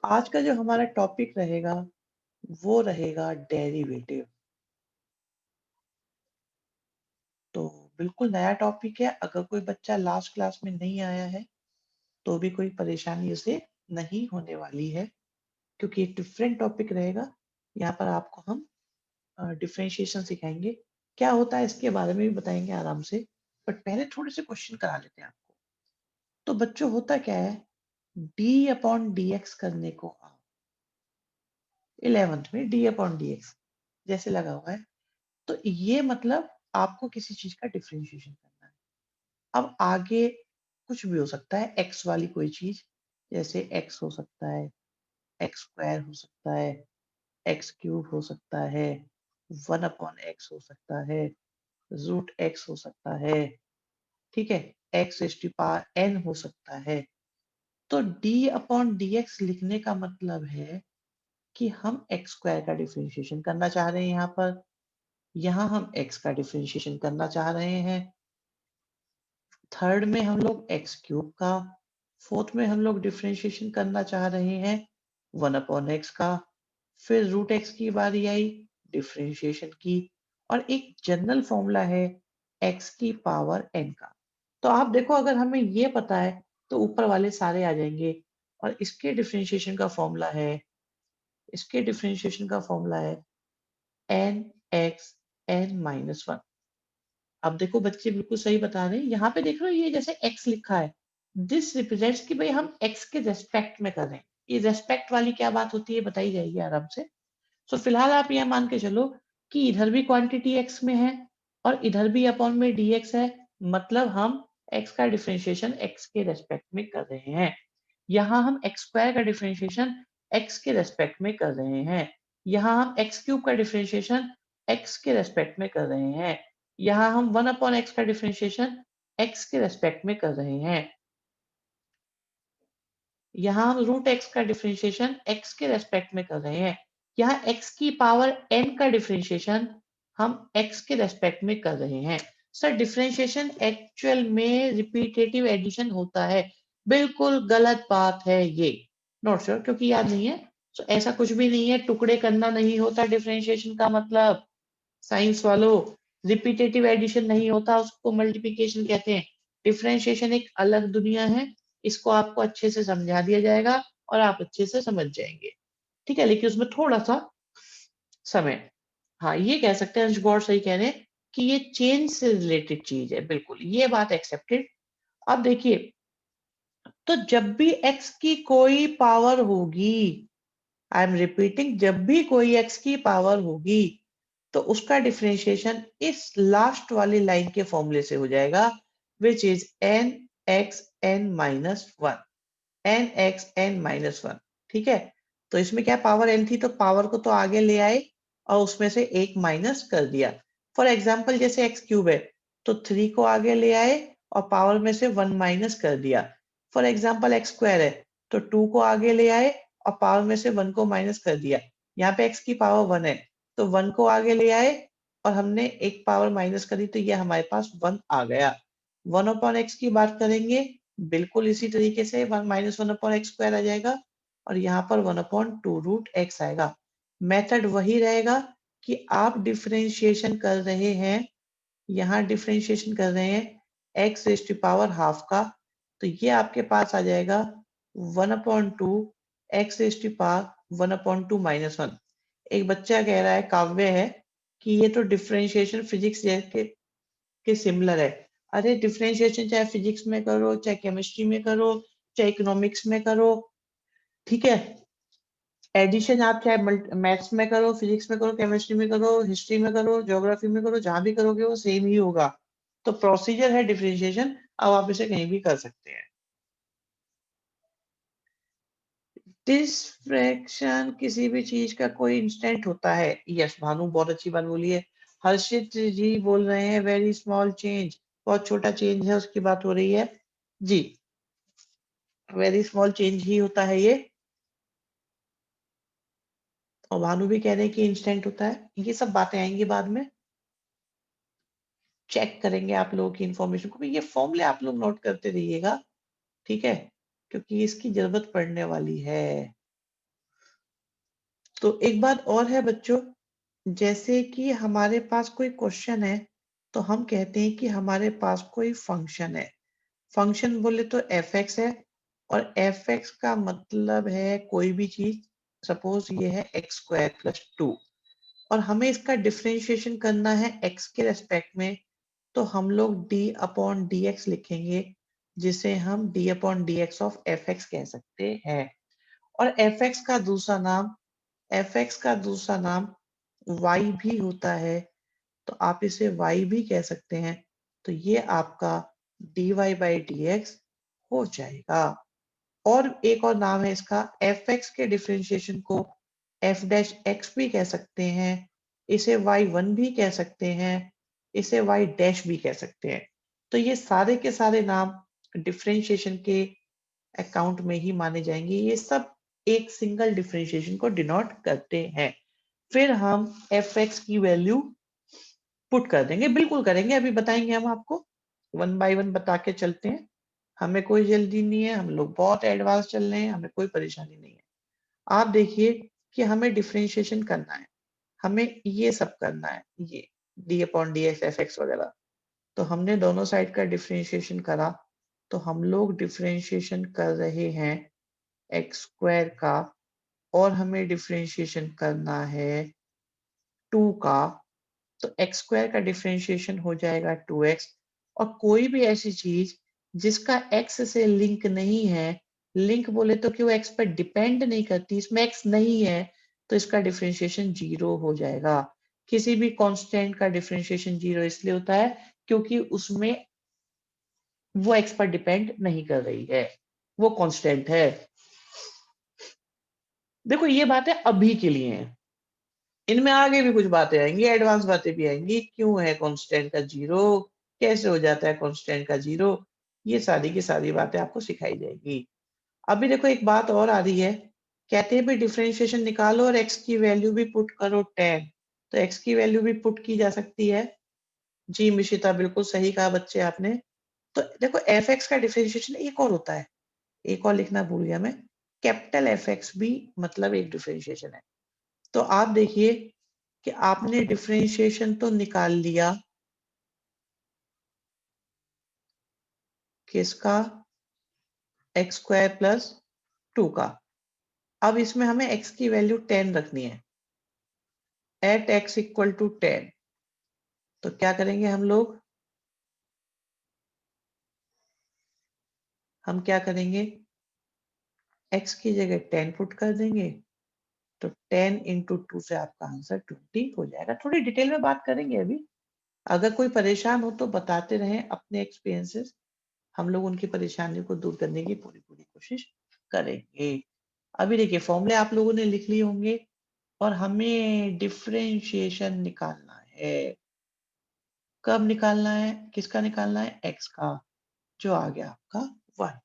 आज का जो हमारा टॉपिक रहेगा, वो रहेगा डेरिवेटिव। तो बिल्कुल नया टॉपिक है, अगर कोई बच्चा लास्ट क्लास में नहीं आया है, तो भी कोई परेशानी उसे नहीं होने वाली है, क्योंकि एक डिफरेंट टॉपिक रहेगा। यहाँ पर आपको हम डिफरेंशिएशन सिखाएंगे। क्या होता है इसके बारे में भी बताएंगे आराम से, बट पहले थोड़े से क्वेश्चन करा लेते हैं आपको। तो बच्चों होता क्या है, डी अपॉन डी एक्स करने को आप 11th में डी अपॉन डी एक्स जैसे लगा हुआ है, तो ये मतलब आपको किसी चीज का डिफरेंशिएशन करना है। अब आगे कुछ भी हो सकता है, एक्स वाली कोई चीज, जैसे एक्स हो सकता है, एक्स स्क्वायर हो सकता है, एक्स क्यूब हो सकता है, 1/x हो सकता है, रूट एक्स हो सकता है, ठीक है, x is to power n हो सकता है। तो डी अपॉन डी एक्स लिखने का मतलब है कि हम एक्स स्क्वायर का डिफरेंशिएशन करना चाह रहे हैं। यहाँ पर यहाँ हम एक्स का डिफरेंशिएशन करना चाह रहे हैं। थर्ड में हम लोग एक्स क्यूब का, फोर्थ में हम लोग डिफरेंशिएशन करना चाह रहे हैं 1/x का। फिर रूट एक्स की बारी आई डिफरेंशिएशन की, और एक जनरल फॉर्मूला है एक्स की पावर एन का। तो आप देखो, अगर हमें ये पता है तो ऊपर वाले सारे आ जाएंगे। और इसके डिफरेंशिएशन का फॉर्मूला है, इसके डिफरेंशिएशन का फॉर्मूला है n x n minus one. अब देखो बच्चे बिल्कुल सही बता रहे हैं, यहाँ पे देख रहे हो ये जैसे x लिखा है, दिस रिप्रेजेंट्स कि भाई हम x के रेस्पेक्ट में कर रहे हैं। ये रेस्पेक्ट वाली क्या बात होती है बताई जाएगी आराम से। तो फिलहाल आप यह मान के चलो कि इधर भी क्वांटिटी x में है और इधर भी अपॉन में dx है, मतलब हम x का डिफरेंशिएशन x के रेस्पेक्ट में कर रहे हैं। यहाँ हम एक्स स्क्वायर का डिफरेंशिएशन x के रेस्पेक्ट में कर रहे हैं। यहाँ हम एक्स क्यूब का डिफरेंशिएशन x के रेस्पेक्ट में कर रहे हैं। यहाँ हम 1/x का डिफरेंशिएशन x के रेस्पेक्ट में कर रहे हैं। यहाँ हम रूट एक्स का डिफरेंशिएशन x के रेस्पेक्ट में कर रहे हैं। यहाँ x की पावर n का डिफरेंशिएशन हम x के रेस्पेक्ट में कर रहे हैं। सर डिफरेंशिएशन एक्चुअल में रिपीटेटिव एडिशन होता है, बिल्कुल गलत बात है ये। नॉट श्योर क्योंकि याद नहीं है, तो ऐसा कुछ भी नहीं है, टुकड़े करना नहीं होता डिफरेंशिएशन का मतलब। साइंस वालों, रिपीटेटिव एडिशन नहीं होता, उसको मल्टीप्लिकेशन कहते हैं। डिफरेंशिएशन एक अलग दुनिया है, इसको आपको अच्छे से समझा दिया जाएगा और आप अच्छे से समझ जाएंगे, ठीक है, लेकिन उसमें थोड़ा सा समय। हाँ, ये कह सकते हैं, अंश गौर सही कह रहे हैं कि ये चेंज से रिलेटेड चीज है, बिल्कुल ये बात एक्सेप्टेड। अब देखिए, तो जब भी x की कोई पावर होगी, आई एम रिपीटिंग, जब भी कोई x की पावर होगी तो उसका डिफरेंशिएशन इस लास्ट वाली लाइन के फॉर्मूले से हो जाएगा, which is n x n minus one, n x n minus one, ठीक है। तो इसमें क्या पावर n थी, तो पावर को तो आगे ले आए और उसमें से एक माइनस कर दिया। फॉर एग्जाम्पल जैसे एक्स क्यूब है, तो 3 को आगे ले आए और पावर में से 1 माइनस कर दिया। फॉर एग्जाम्पल एक्स स्क्वायर है, तो 2 को आगे ले आए और पावर में से 1 को माइनस कर दिया। यहाँ पे x की पावर 1 है, तो 1 को आगे ले आए और हमने एक पावर माइनस करी, तो ये हमारे पास 1 आ गया। 1/x की बात करेंगे, बिल्कुल इसी तरीके से 1 माइनस 1/x स्क्वायर आ जाएगा और यहाँ पर 1/2 रूट एक्स आएगा। मेथड वही रहेगा कि आप डिफरेंशिएशन कर रहे हैं, यहाँ डिफरेंशिएशन कर रहे हैं x raise to power half का, तो ये आपके पास आ जाएगा 1/2 x रेज टू पावर 1/2 माइनस 1। एक बच्चा कह रहा है, काव्य है, कि ये तो डिफरेंशिएशन फिजिक्स के सिमिलर है। अरे डिफरेंशिएशन चाहे फिजिक्स में करो, चाहे केमिस्ट्री में करो, चाहे इकोनॉमिक्स में करो, ठीक है। एडिशन आप चाहे मैथ्स में करो, फिजिक्स में करो, केमिस्ट्री में करो, हिस्ट्री में करो, ज्योग्राफी में करो, जहां भी करोगे वो सेम ही होगा। तो प्रोसीजर है डिफरेंशिएशन, अब आप इसे कहीं भी कर सकते हैं। डिसफ्रैक्शन किसी भी चीज का कोई इंस्टेंट होता है। यस, भानु बहुत अच्छी बात बोली है। हर्षित जी बोल रहे हैं वेरी स्मॉल चेंज, बहुत छोटा चेंज है उसकी बात हो रही है जी, वेरी स्मॉल चेंज ही होता है ये। और भानु भी कह रहे हैं कि इंस्टेंट होता है। ये सब बातें आएंगी बाद में, चेक करेंगे आप लोगों की इंफॉर्मेशन को भी। ये फॉर्मूले आप लोग नोट करते रहिएगा, ठीक है, क्योंकि इसकी जरूरत पड़ने वाली है। तो एक बात और है बच्चों, जैसे कि हमारे पास कोई क्वेश्चन है तो हम कहते हैं कि हमारे पास कोई फंक्शन है। फंक्शन बोले तो एफ एक्स है और एफ एक्स का मतलब है कोई भी चीज। सपोज ये है एक्स स्क्वायर प्लस टू और हमें इसका डिफरेंशिएशन करना है एक्स के रेस्पेक्ट में, तो हम लोग d अपॉन डी एक्स लिखेंगे, जिसे हम d upon d x of F x कह सकते हैं। और एफ एक्स का दूसरा नाम y भी होता है, तो आप इसे y भी कह सकते हैं। तो ये आपका dy बाई डी एक्स हो जाएगा। और एक और नाम है इसका, एफ एक्स के डिफरेंशिएशन को एफ डैश एक्स भी कह सकते हैं, इसे y1 भी कह सकते हैं, इसे y डैश भी कह सकते हैं। तो ये सारे के सारे नाम डिफरेंशिएशन के अकाउंट में ही माने जाएंगे। ये सब एक सिंगल डिफरेंशिएशन को डिनोट करते हैं। फिर हम एफ एक्स की वैल्यू पुट कर देंगे, बिल्कुल करेंगे, अभी बताएंगे हम आपको, वन बाय वन बता के चलते हैं। हमें कोई जल्दी नहीं है, हम लोग बहुत एडवांस चल रहे हैं, हमें कोई परेशानी नहीं है। आप देखिए कि हमें डिफरेंशिएशन करना है, हमें ये सब करना है, ये D upon d x F x वगैरह। तो हमने दोनों साइड का डिफरेंशिएशन करा, तो हम लोग डिफरेंशिएशन कर रहे हैं एक्स स्क्वायर का और हमें डिफरेंशिएशन करना है 2 का। तो एक्स स्क्वायर का डिफरेंशिएशन हो जाएगा 2x। और कोई भी ऐसी चीज जिसका x से लिंक नहीं है, लिंक बोले तो कि वो x पर डिपेंड नहीं करती, इसमें x नहीं है, तो इसका डिफरेंशिएशन 0 हो जाएगा। किसी भी कांस्टेंट का डिफरेंशिएशन 0 इसलिए होता है क्योंकि उसमें वो x पर डिपेंड नहीं कर रही है, वो कांस्टेंट है। देखो ये बातें अभी के लिए हैं, इनमें आगे भी कुछ बातें आएंगी, एडवांस बातें भी आएंगी, क्यों है कांस्टेंट का 0, कैसे हो जाता है कांस्टेंट का 0, ये सारी की सारी बातें आपको सिखाई जाएगी। अभी देखो एक बात और आ रही है, कहते हैं भी डिफरेंशिएशन निकालो और x की वैल्यू भी पुट करो 10। तो x की वैल्यू भी पुट की जा सकती है। जी मिशिता, बिल्कुल सही कहा बच्चे आपने। तो देखो एफ एक्स का डिफरेंशिएशन एक और होता है, एक और लिखना भूल गया मैं, कैपिटल एफ एक्स भी मतलब एक डिफरेंशिएशन है। तो आप देखिए कि आपने डिफरेंशिएशन तो निकाल लिया किसका, एक्स स्क्वायर प्लस 2 का। अब इसमें हमें x की वैल्यू 10 रखनी है, एट x इक्वल टू 10। तो क्या करेंगे हम लोग, हम क्या करेंगे, x की जगह 10 पुट कर देंगे, तो 10 इंटू 2 से आपका आंसर 20 हो जाएगा। थोड़ी डिटेल में बात करेंगे अभी, अगर कोई परेशान हो तो बताते रहें अपने एक्सपीरियंसेस, हम लोग उनकी परेशानी को दूर करने की पूरी पूरी कोशिश करेंगे। अभी देखिए फॉर्मूले आप लोगों ने लिख लिए होंगे और हमें डिफरेंशिएशन निकालना है। कब निकालना है, किसका निकालना है, x का, जो आ गया आपका 1।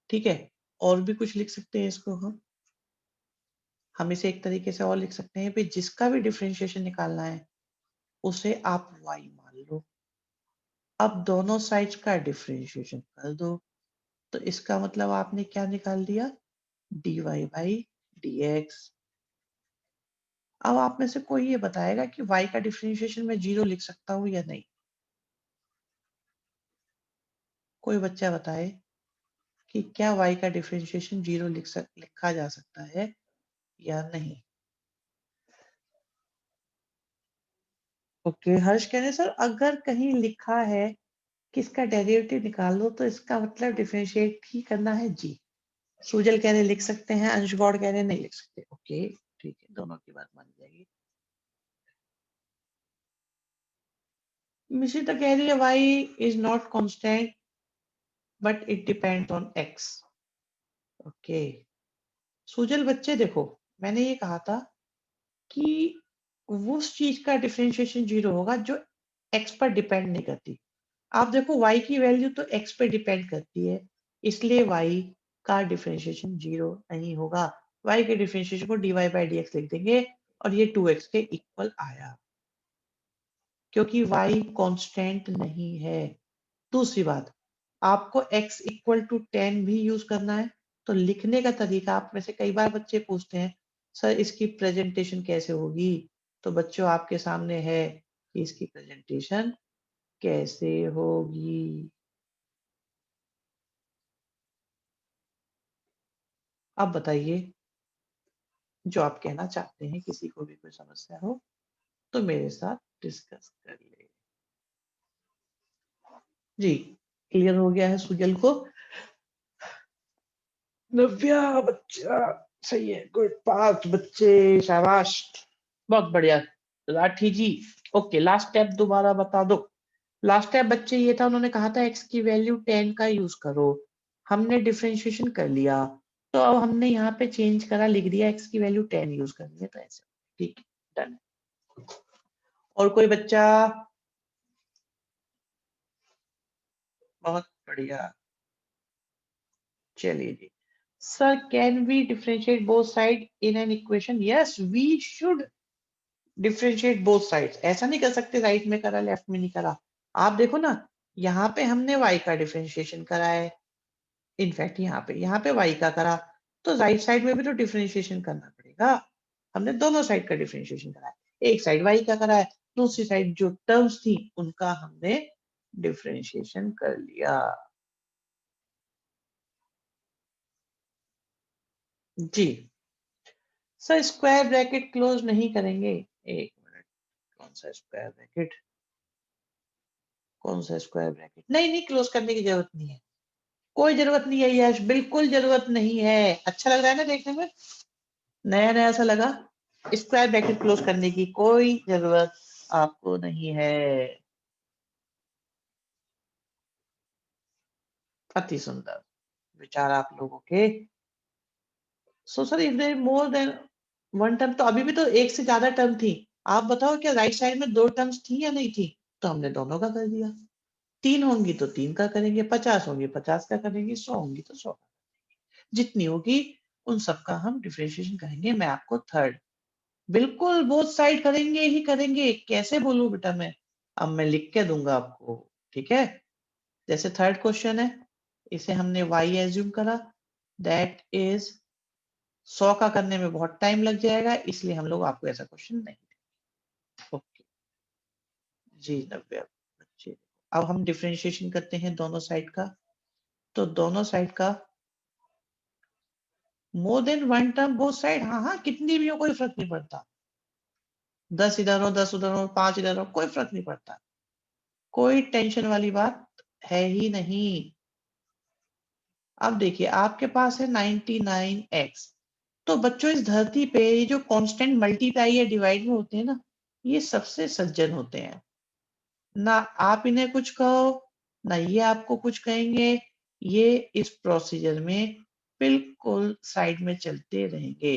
ठीक है, और भी कुछ लिख सकते हैं इसको हम इसे एक तरीके से और लिख सकते हैं, जिसका भी डिफरेंशिएशन निकालना है उसे आप y मान लो। अब दोनों साइड्स का डिफरेंशिएशन कर दो, तो इसका मतलब आपने क्या निकाल दिया, dy बाई dx। अब आप में से कोई ये बताएगा कि y का डिफरेंशिएशन मैं 0 लिख सकता हूँ या नहीं, कोई बच्चा बताए कि क्या y का डिफरेंशिएशन 0 लिखा जा सकता है या नहीं। ओके, हर्ष कह रहे हैं सर अगर कहीं लिखा है कि इसका डेरिवेटिव निकालो तो इसका मतलब डिफरेंशिएट ही करना है जी। सुजल कह रहे लिख सकते हैं, अंश गौड़ कह रहे नहीं लिख सकते। ओके ठीक है, दोनों की बात मानी जाएगी। मिश्रिता कह रही है y is not constant but it depends on x। Okay Sujal बच्चे देखो, मैंने ये कहा था कि उस चीज का डिफरेंशिएशन 0 होगा जो x पर डिपेंड नहीं करती। आप देखो y की वैल्यू तो x पे डिपेंड करती है, इसलिए y का डिफरेंशिएशन 0 नहीं होगा। y के डिफरेंशिएशन को dy बाई dx लिख देंगे और ये 2x के इक्वल आया, क्योंकि y कांस्टेंट नहीं है। दूसरी बात, आपको x इक्वल टू 10 भी यूज करना है, तो लिखने का तरीका आप में से कई बार बच्चे पूछते हैं सर इसकी प्रेजेंटेशन कैसे होगी? तो बच्चों आपके सामने है कि इसकी प्रेजेंटेशन कैसे होगी। अब बताइए जो आप कहना चाहते हैं, किसी को भी कोई समस्या हो तो मेरे साथ डिस्कस कर ले। जी, क्लियर हो गया है सुजल को? नव्या बच्चा सही है, गुड, 5 बच्चे, शाबाश, बहुत बढ़िया। राठी जी, ओके, लास्ट स्टेप दोबारा बता दो। लास्ट स्टेप बच्चे ये था, उन्होंने कहा था x की वैल्यू 10 का यूज करो, हमने डिफरेंशिएशन कर लिया, तो अब हमने यहाँ पे चेंज करा, लिख दिया x की वैल्यू 10 यूज करनी है, तो ऐसे, ठीक है, डन। और कोई बच्चा? बहुत बढ़िया, चलिए जी। Sir can we differentiate both side in an equation? Yes we should differentiate both sides. ऐसा नहीं कर सकते राइट में करा लेफ्ट में नहीं करा। आप देखो ना, यहाँ पे हमने y का डिफरेंशिएशन करा है, इनफैक्ट यहाँ पे y का करा, तो राइट साइड में भी तो डिफरेंशिएशन करना पड़ेगा। हमने दोनों साइड का डिफरेंशिएशन करा है, एक साइड y का करा है, दूसरी साइड जो टर्म्स थी उनका हमने डिफरेंशिएशन कर लिया। जी सर, स्क्वायर ब्रैकेट क्लोज नहीं करेंगे। एक मिनट, कौन सा स्क्वायर ब्रैकेट, कौन सा स्क्वायर ब्रैकेट? नहीं नहीं, क्लोज करने की जरूरत नहीं है, कोई जरूरत नहीं है यश, बिल्कुल जरूरत नहीं है। अच्छा लग रहा है ना देखने में, नया नया सा लगा। स्क्वायर ब्रैकेट क्लोज करने की कोई जरूरत आपको नहीं है। अति सुंदर विचार आप लोगों के। So sir if there more than one term, तो अभी भी तो एक से ज्यादा टर्म थी। आप बताओ क्या राइट साइड में 2 टर्म्स थी या नहीं थी? तो हमने दोनों का कर दिया। 3 होंगी तो 3 का करेंगे, 50 होंगी 50 का करेंगे, 100 होंगी तो 100 जितनी होगी उन सबका हम डिफरेंशिएशन करेंगे। मैं आपको थर्ड, बिल्कुल बोथ साइड करेंगे ही करेंगे, कैसे बोलूं बेटा मैं? अब मैं लिख के दूंगा आपको, ठीक है? जैसे थर्ड क्वेश्चन है, इसे हमने y एज्यूम करा, दैट इज 100 का करने में बहुत टाइम लग जाएगा, इसलिए हम लोग आपको ऐसा क्वेश्चन नहीं देंगे। ओके जी, 90 बच्चे। अब हम डिफरेंशिएशन करते हैं दोनों साइड का, तो दोनों साइड का मोर than one term both side, हाँ हाँ कितनी भी हो कोई फर्क नहीं पड़ता, 10 इधर हो 10 उधर हो 5 इधर हो कोई फर्क नहीं पड़ता, कोई टेंशन वाली बात है ही नहीं। अब देखिए आपके पास है 99x, तो बच्चों इस धरती पे ये जो कांस्टेंट मल्टीप्लाई या डिवाइड में होते हैं ना, ये सबसे सज्जन होते हैं, ना आप इन्हें कुछ कहो ना ये आपको कुछ कहेंगे, ये इस प्रोसीजर में बिल्कुल साइड में चलते रहेंगे।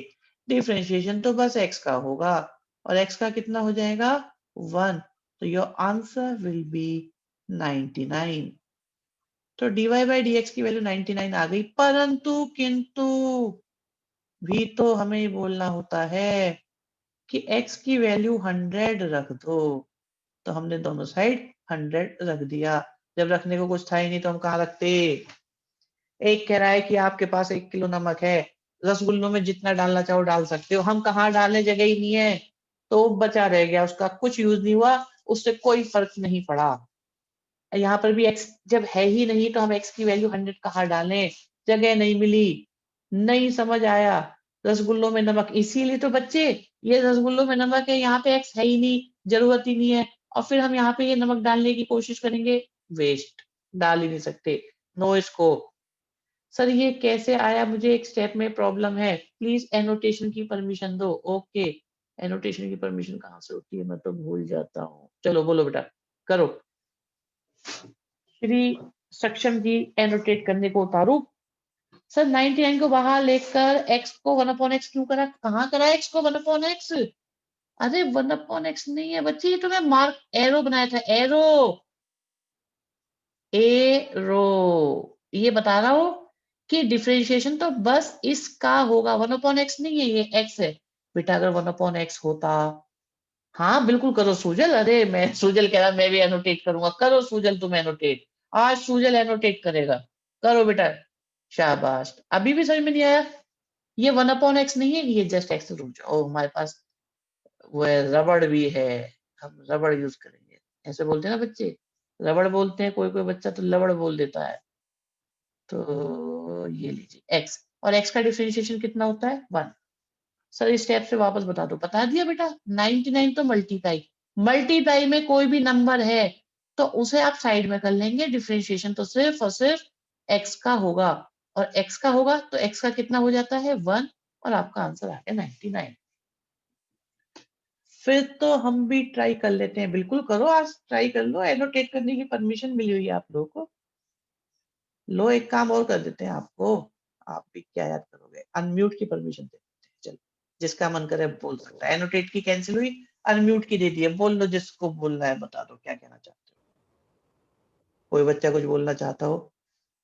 डिफरेंशिएशन तो बस x का होगा, और x का कितना हो जाएगा 1, तो योर आंसर विल बी 99। तो dy बाई dx की वैल्यू 99 आ गई, परंतु किंतु भी तो हमें बोलना होता है कि x की वैल्यू 100 रख दो, तो हमने दोनों साइड 100 रख दिया। जब रखने को कुछ था ही नहीं तो हम कहाँ रखते? एक कह रहा है कि आपके पास 1 किलो नमक है, रसगुल्लों में जितना डालना चाहो डाल सकते हो, हम कहाँ डालने, जगह ही नहीं है, तो बचा रह गया, उसका कुछ यूज नहीं हुआ, उससे कोई फर्क नहीं पड़ा। यहाँ पर भी x जब है ही नहीं तो हम x की वैल्यू 100 कहाँ डालें, जगह नहीं मिली, नहीं समझ आया। रसगुल्लों में नमक, इसीलिए तो बच्चे ये रसगुल्लों में नमक है, यहाँ पे x है ही नहीं, जरूरत ही नहीं है, और फिर हम यहाँ पे ये नमक डालने की कोशिश करेंगे, वेस्ट, डाल ही नहीं सकते, नो स्कोप। सर ये कैसे आया, मुझे एक स्टेप में प्रॉब्लम है, प्लीज एनोटेशन की परमिशन दो। ओके, एनोटेशन की परमिशन कहाँ से होती है, मैं तो भूल जाता हूँ। चलो बोलो बेटा, करो। श्री सक्षम जी एनोटेट करने को उतारू। सर 99 को बाहर लेकर x को 1/x क्यों करा, कहाँ करा x को 1/x? अरे 1/x नहीं है बच्चे, ये तो मैं मार्क एरो बनाया था, एरो, एरो, ये बता रहा हूं कि डिफरेंशिएशन तो बस इसका होगा, 1/x नहीं है, ये x है बेटा। अगर 1/x होता, हाँ बिल्कुल करो सूजल, अरे मैं सूजल कह रहा मैं भी एनोटेट करूंगा, करो सूजल तुम एनोटेट, आज सूजल एनोटेट करेगा, करो बेटा, शाबाश। अभी भी समझ में नहीं आया? ये 1/x नहीं है, ये जस्ट x रुक जाओ, हमारे पास वो रबड़ भी है, हम रबड़ यूज करेंगे, ऐसे बोलते हैं ना बच्चे, रबड़ बोलते हैं, कोई कोई बच्चा तो लबड़ बोल देता है। तो ये लीजिए x, और x का डिफरेंशिएशन कितना होता है 1। सर इस स्टेप से वापस बता दो, बता दिया बेटा। 99 तो मल्टीप्लाई, मल्टीप्लाई में कोई भी नंबर है तो उसे आप साइड में कर लेंगे, डिफरेंशिएशन तो सिर्फ और सिर्फ x का होगा, और x का होगा तो x का कितना हो जाता है 1, और आपका आंसर आ गया 99। फिर तो हम भी ट्राई कर लेते हैं, बिल्कुल करो, आज ट्राई कर लो, एनोटेट करने की परमिशन मिली हुई है आप लोगों को। लो एक काम और कर देते हैं आपको, आप भी क्या याद करोगे, अनम्यूट की परमिशन दे देते हैं, चलो जिसका मन करे बोल सकता है। एनोटेट की कैंसिल हुई, अनम्यूट की दे दी है, बोल लो जिसको बोलना है, बता दो क्या कहना चाहते हो। कोई बच्चा कुछ बोलना चाहता हो,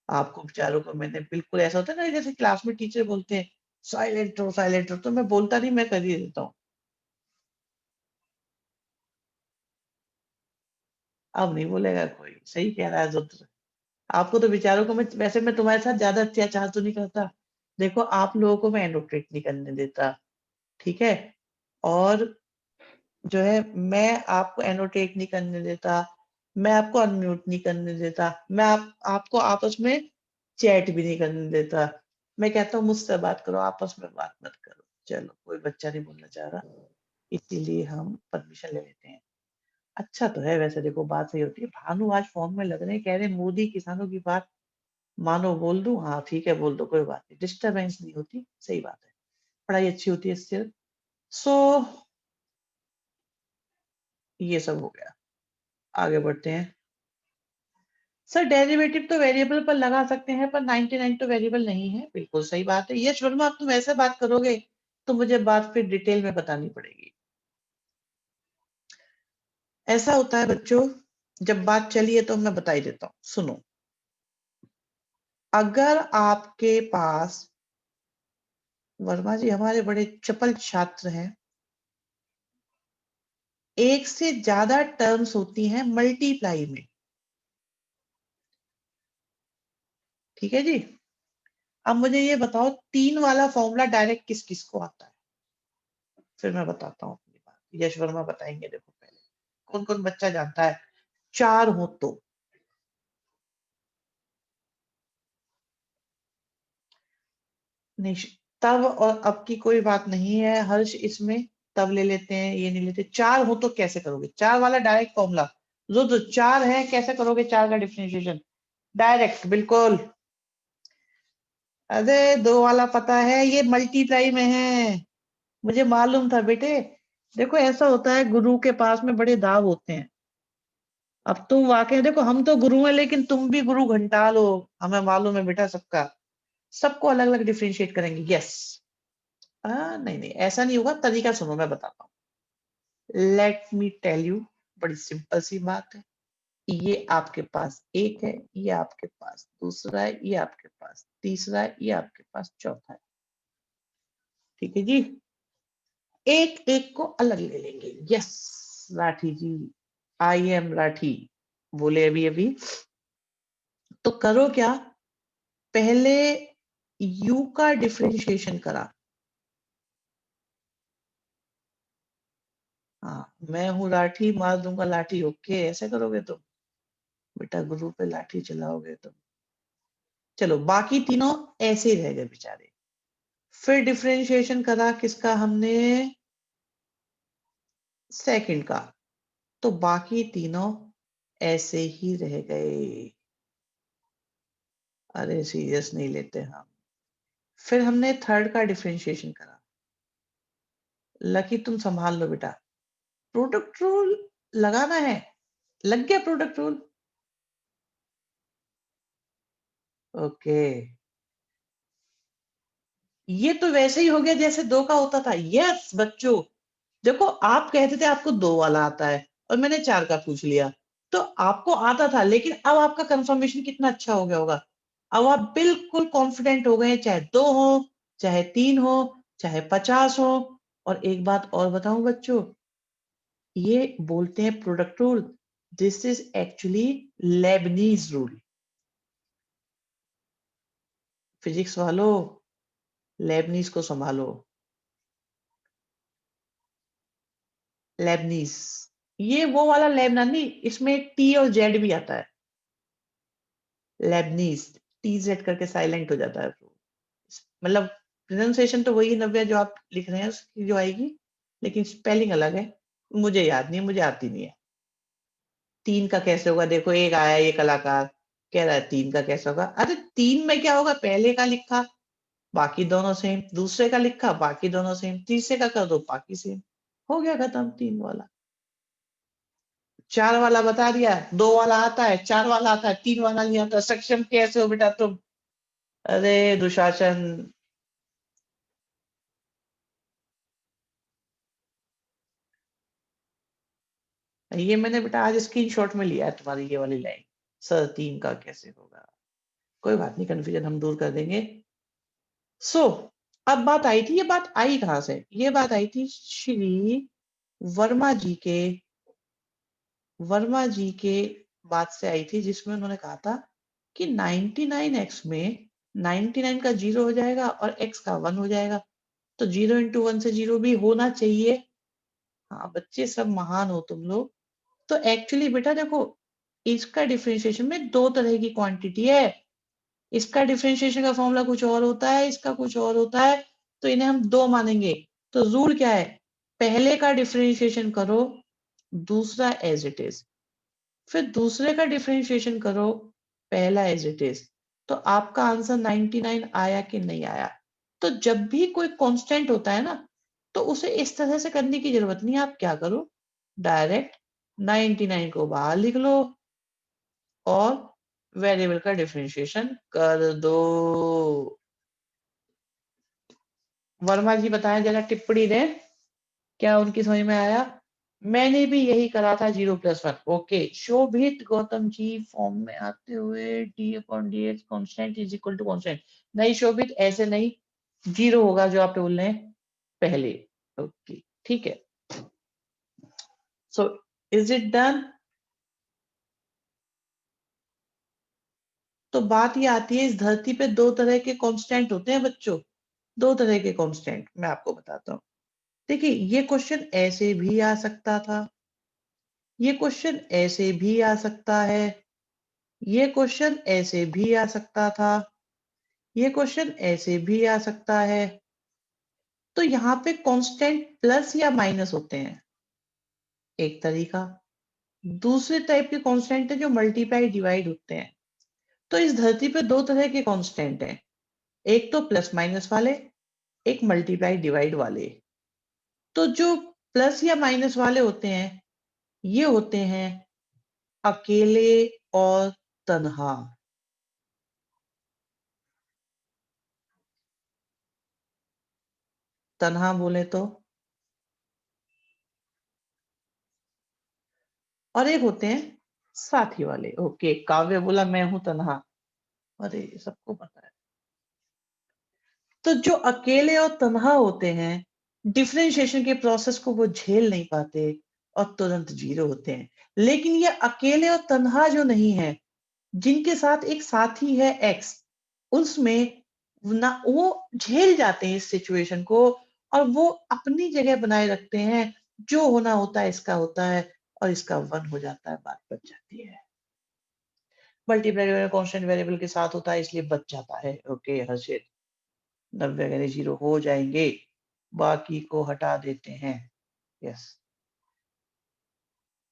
आपको बेचारों को मैंने बिल्कुल ऐसा होता है ना, जैसे क्लास में टीचर बोलते हैं साइलेंट हो, तो मैं बोलता नहीं, मैं कर ही देता हूँ। अब नहीं बोलेगा कोई, सही कह रहा है रुद्र। आपको तो बेचारों को मैं, वैसे मैं तुम्हारे साथ ज्यादा अत्याचार तो नहीं करता, देखो आप लोगों को मैं एनोटेट नहीं करने देता, ठीक है, और जो है मैं आपको एनोटेट नहीं करने देता, मैं आपको अनम्यूट नहीं करने देता, मैं आपको आपस में चैट भी नहीं करने देता, मैं कहता हूँ मुझसे बात करो, आपस में बात मत करो। चलो कोई बच्चा नहीं बोलना चाह रहा, इसीलिए हम परमिशन ले लेते हैं। अच्छा तो है वैसे, देखो बात सही होती है, भानु आज फॉर्म में लग रहे हैं, कह रहे हैं मोदी किसानों की बात मानो, बोल दूं, हाँ ठीक है बोल दो, कोई बात नहीं, डिस्टरबेंस नहीं होती, सही बात है, पढ़ाई अच्छी होती है इससे। सो ये सब हो गया, आगे बढ़ते हैं। सर डेरिवेटिव तो वेरिएबल पर लगा सकते हैं, पर 99 तो वेरिएबल नहीं है, बिल्कुल सही बात है। यश वर्मा, आप तुम ऐसे बात करोगे तो मुझे बात फिर डिटेल में बतानी पड़ेगी। ऐसा होता है बच्चों, जब बात चली है तो मैं बता ही देता हूँ, सुनो। अगर आपके पास, वर्मा जी हमारे बड़े चपल छात्र हैं, एक से ज्यादा टर्म्स होती हैं मल्टीप्लाई में, ठीक है जी। अब मुझे ये बताओ, 3 वाला फॉर्मूला डायरेक्ट किस किस को आता है, फिर मैं बताता हूँ अपनी बात। यश वर्मा बताएंगे, देखो पहले कौन कौन बच्चा जानता है, 4 हो तो, नहीं, तब और अब की कोई बात नहीं है हर्ष इसमें, तब ले लेते हैं, ये नहीं लेते। 4 हो तो कैसे करोगे, 4 वाला डायरेक्ट फॉर्मूला, जो 4 है कैसे करोगे 4 का डिफरेंशिएशन, डायरेक्ट बिल्कुल। अरे 2 वाला पता है, ये मल्टीप्लाई में है, मुझे मालूम था बेटे। देखो ऐसा होता है, गुरु के पास में बड़े दाव होते हैं। अब तुम वाकई देखो, हम तो गुरु हैं, लेकिन तुम भी गुरु घंटाल हो, हमें मालूम है बेटा सबका, सबको अलग अलग डिफरेंशिएट करेंगे, यस। नहीं नहीं ऐसा नहीं होगा, तरीका सुनो मैं बताता हूँ, लेट मी टेल यू, बड़ी सिंपल सी बात है। ये आपके पास एक है, ये आपके पास दूसरा है, ये आपके पास तीसरा है, ये आपके पास चौथा है, ठीक है जी। एक एक को अलग ले लेंगे, yes Rathi ji, I am Rathi बोले अभी अभी। तो करो क्या, पहले u का डिफरेंशिएशन करा, हाँ मैं हूँ राठी, मार दूंगा लाठी, ओके ऐसे करोगे तुम, बेटा गुरु पे लाठी चलाओगे तुम। चलो बाकी तीनों ऐसे ही रह गए बेचारे। फिर डिफरेंशिएशन करा किसका हमने, सेकंड का, तो बाकी तीनों ऐसे ही रह गए। अरे सीरियस नहीं लेते हम। फिर हमने थर्ड का डिफरेंशिएशन करा, लकी तुम संभाल लो बेटा, प्रोडक्ट रूल लगाना है, लग गया प्रोडक्ट रूल, ओके। ये तो वैसे ही हो गया जैसे 2 का होता था, यस बच्चों। देखो आप कहते थे आपको 2 वाला आता है, और मैंने 4 का पूछ लिया, तो आपको आता था, लेकिन अब आपका कंफर्मेशन कितना अच्छा हो गया होगा, अब आप बिल्कुल कॉन्फिडेंट हो गए, चाहे 2 हो, चाहे 3 हो, चाहे 50 हो। और एक बात और बताऊं बच्चों, ये बोलते हैं product rule, this is actually Lebanese rule. Physics वालों, लेबनीज को संभालो। लेबनीज, ये वो वाला लेबनान नहीं, इसमें टी और जेड भी आता है। लेबनीज, टी जेड करके साइलेंट हो जाता है, मतलब प्रोनाउंसिएशन तो वही नव्या जो आप लिख रहे हैं उसकी जो आएगी, लेकिन स्पेलिंग अलग है। मुझे याद नहीं है, मुझे आती नहीं है। 3 का कैसे होगा? देखो एक आया ये कलाकार कह रहा है 3 का कैसे होगा? अरे 3 में क्या होगा? पहले का लिखा बाकी दोनों सेम, दूसरे का लिखा बाकी दोनों सेम, तीसरे का कर दो बाकी सेम, हो गया खत्म 3 वाला। 4 वाला बता दिया, 2 वाला आता है, 4 वाला आता है, 3 वाला नहीं आता। सक्षम कैसे हो बेटा तुम? अरे दुशासन, ये मैंने बेटा आज स्क्रीनशॉट में लिया है तुम्हारी ये वाली लाइन। सर 3 का कैसे होगा? कोई बात नहीं, कंफ्यूजन हम दूर कर देंगे। सो अब बात आई थी, ये बात आई कहां से? ये बात आई थी श्री वर्मा जी के, वर्मा जी के बात से आई थी, जिसमें उन्होंने कहा था कि 99x में 99 का 0 हो जाएगा और x का 1 हो जाएगा, तो 0 इंटू 1 से 0 भी होना चाहिए। हाँ बच्चे सब महान हो तुम लोग। तो एक्चुअली बेटा देखो, इसका डिफरेंशिएशन में 2 तरह की क्वांटिटी है। इसका डिफरेंशिएशन का फॉर्मूला कुछ और होता है, इसका कुछ और होता है, तो इन्हें हम 2 मानेंगे। तो रूल क्या है? पहले का डिफरेंशिएशन करो, दूसरा एज इट इज, फिर दूसरे का डिफरेंशिएशन करो, पहला एज इट इज। तो आपका आंसर 99 आया कि नहीं आया? तो जब भी कोई कांस्टेंट होता है ना, तो उसे इस तरह से करने की जरूरत नहीं है। आप क्या करो, डायरेक्ट 99 को बाहर लिख लो और वेरिएबल का डिफरेंशिएशन कर दो। वर्मा जी बताएं जरा, टिप्पणी दें, क्या उनकी समझ में आया? मैंने भी यही करा था 0+1। ओके, शोभित गौतम जी फॉर्म में आते हुए d upon d x constant is equal to constant. नहीं शोभित, ऐसे नहीं, 0 होगा जो आप बोल रहे हैं पहले। ओके ठीक है, सो इज इट डन? तो बात ये आती है, इस धरती पे 2 तरह के कांस्टेंट होते हैं बच्चों, 2 तरह के कांस्टेंट मैं आपको बताता हूँ। देखिए ये क्वेश्चन ऐसे भी आ सकता था, ये क्वेश्चन ऐसे भी आ सकता है, ये क्वेश्चन ऐसे भी आ सकता था, ये क्वेश्चन ऐसे भी आ सकता है। तो यहाँ पे कांस्टेंट प्लस या माइनस होते हैं, एक तरीका। दूसरे टाइप के कांस्टेंट है जो मल्टीप्लाई डिवाइड होते हैं। तो इस धरती पे 2 तरह के कांस्टेंट हैं, एक तो प्लस माइनस वाले, एक मल्टीप्लाई डिवाइड वाले। तो जो प्लस या माइनस वाले होते हैं, ये होते हैं अकेले और तन्हा। तन्हा बोले तो, और एक होते हैं साथी वाले। ओके, काव्य बोला मैं हूं तन्हा, अरे सबको पता है। तो जो अकेले और तन्हा होते हैं, डिफरेंशिएशन के प्रोसेस को वो झेल नहीं पाते और तुरंत 0 होते हैं। लेकिन ये अकेले और तन्हा जो नहीं है, जिनके साथ एक साथी है एक्स, उसमें ना वो झेल जाते हैं इस सिचुएशन को, और वो अपनी जगह बनाए रखते हैं। जो होना होता है इसका होता है, और इसका 1 हो जाता है, बात बच जाती है। मल्टीप्लाई कांस्टेंट वेरिएबल के साथ होता है इसलिए बच जाता है। ओके हर्षित, 90 यानी 0 हो जाएंगे, बाकी को हटा देते हैं। यस,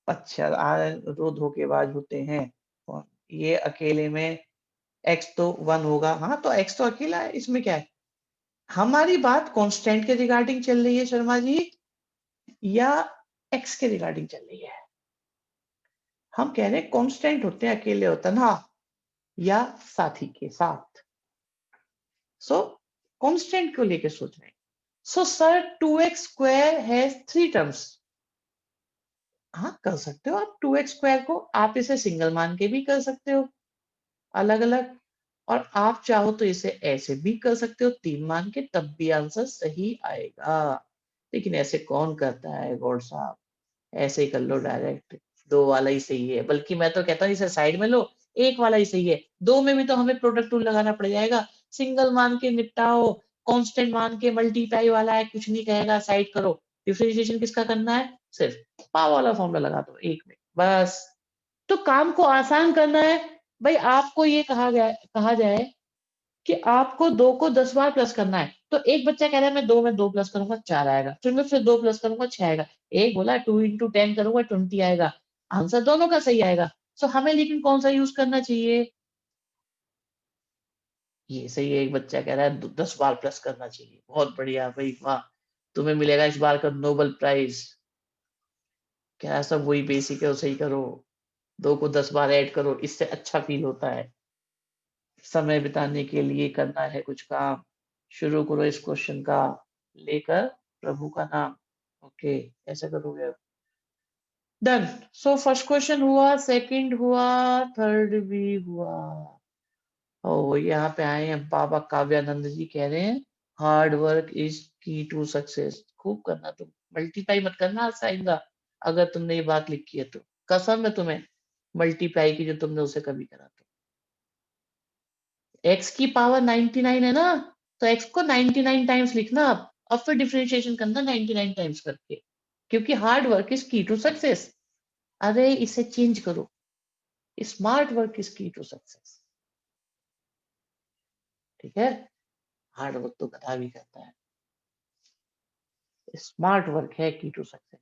अच्छा दो धोखेबाज होते हैं। और ये अकेले में x तो 1 होगा, हाँ तो x तो अकेला है, इसमें क्या है? हमारी बात कांस्टेंट के रिगार्डिंग चल रही है शर्मा जी, या x के रिगार्डिंग चल रही है? हम कह रहे हैं कांस्टेंट होते हैं अकेले और तन्हा या साथी के साथ। सो कांस्टेंट को लेकर सोच रहे हैं। So sir 2x square has 3 terms. हाँ कर सकते हो आप, 2x स्क्वायर को आप इसे सिंगल मान के भी कर सकते हो, अलग अलग, और आप चाहो तो इसे ऐसे भी कर सकते हो 3 मान के, तब भी आंसर सही आएगा। लेकिन ऐसे कौन करता है गौड़ साहब? ऐसे ही कर लो डायरेक्ट, 2 वाला ही सही है। बल्कि मैं तो कहता हूँ इसे साइड में लो, 1 वाला ही सही है। 2 में भी तो हमें प्रोडक्ट रूल लगाना पड़ जाएगा, सिंगल मान के निपटाओ, कांस्टेंट मान के मल्टीप्लाई वाला है, कुछ नहीं कहेगा, साइड करो। डिफरेंशिएशन किसका करना है? सिर्फ पावर वाला फॉर्मूला लगा दो एक में, बस। तो काम को आसान करना है भाई। आपको ये कहा जाए कि आपको 2 को 10 बार प्लस करना है, तो एक बच्चा कह रहा है मैं 2 में 2 प्लस करूंगा 4 आएगा, फिर मैं 2 प्लस करूंगा 6 आएगा, एक बोला 2 into 10 करूंगा 20 आएगा। आंसर दोनों का सही आएगा। सो हमें लेकिन कौन सा यूज करना चाहिए? ये सही है। एक बच्चा कह रहा है 10 बार प्लस करना चाहिए। बहुत बढ़िया भाई, वाह! तुम्हें मिलेगा इस बार का नोबेल प्राइज। क्या सब वही बेसिक है, वो सही करो। 2 को 10 बार ऐड करो, इससे अच्छा फील होता है। समय बिताने के लिए करना है कुछ काम, शुरू करो इस क्वेश्चन का, लेकर प्रभु का नाम। ओके, ऐसा करोगे अब। डन। सो फर्स्ट क्वेश्चन हुआ, सेकंड हुआ, थर्ड भी हुआ। ओ, यहाँ पे आए हैं बाबा काव्यानंद जी, कह रहे हैं हार्ड वर्क इज की टू सक्सेस। खूब करना तुम, मल्टीप्लाई मत करना आएगा अगर तुमने ये बात लिखी है तो। कसम है तुम्हें मल्टीप्लाई की, जो तुमने उसे कभी करा तो। x की पावर 99 है ना, तो x को 99 टाइम्स लिखना आप, और फिर डिफरेंशिएशन करना 99 टाइम्स करके, क्योंकि हार्ड वर्क इज की टू सक्सेस। अरे इसे चेंज करो, स्मार्ट वर्क इज की टू सक्सेस। ठीक है, हार्ड वर्क तो गधा भी करता है, स्मार्ट वर्क है की टू सक्सेस।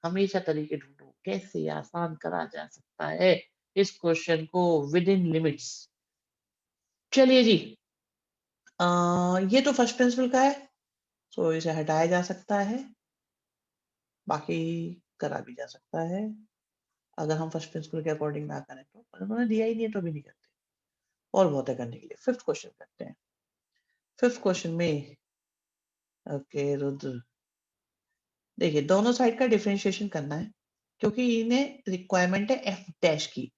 हमेशा तरीके ढूंढो कैसे आसान करा जा सकता है इस क्वेश्चन को विद इन लिमिट्स। चलिए जी, ये तो फर्स्ट प्रिंसिपल का है, तो इसे हटाया जा सकता है, बाकी करा भी जा सकता है अगर हम फर्स्ट प्रिंसिपल के अकॉर्डिंग ना करें तो, पर उन्होंने दिया ही नहीं है तो भी नहीं करते। और बहुत है करने के लिए। फिफ्थ क्वेश्चन करते हैं। फिफ्थ क्वेश्चन में ओके रुद्र, देखिए दोनों साइड का डिफरेंशिएशन करना है, क्योंकि इन्हें रिक्वायरमेंट है एफ डैश की।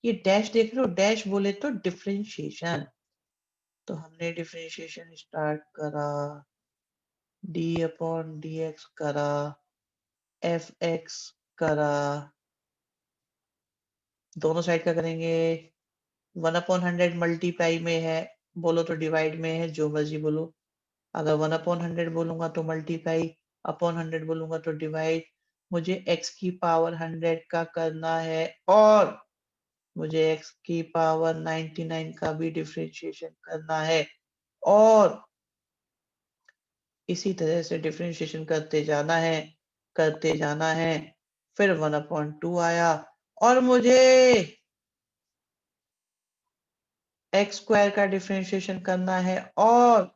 ये डैश देख लो, डैश बोले तो डिफरेंशिएशन। तो हमने डिफरेंशिएशन स्टार्ट करा, डी अपॉन डी एक्स करा, एफ एक्स करा, दोनों साइड का करेंगे। 1/100 मल्टीप्लाई में है, बोलो तो डिवाइड में है, जो मर्जी बोलो। अगर 1/100 बोलूंगा तो मल्टीप्लाई, अपॉन 100 बोलूंगा तो डिवाइड। मुझे x की पावर 100 का करना है, और मुझे x की पावर 99 का भी डिफरेंशिएशन करना है, और इसी तरह से डिफरेंशिएशन करते जाना है, करते जाना है। फिर 1/2 आया, और मुझे एक्स स्क्वायर का डिफरेंशिएशन करना है, और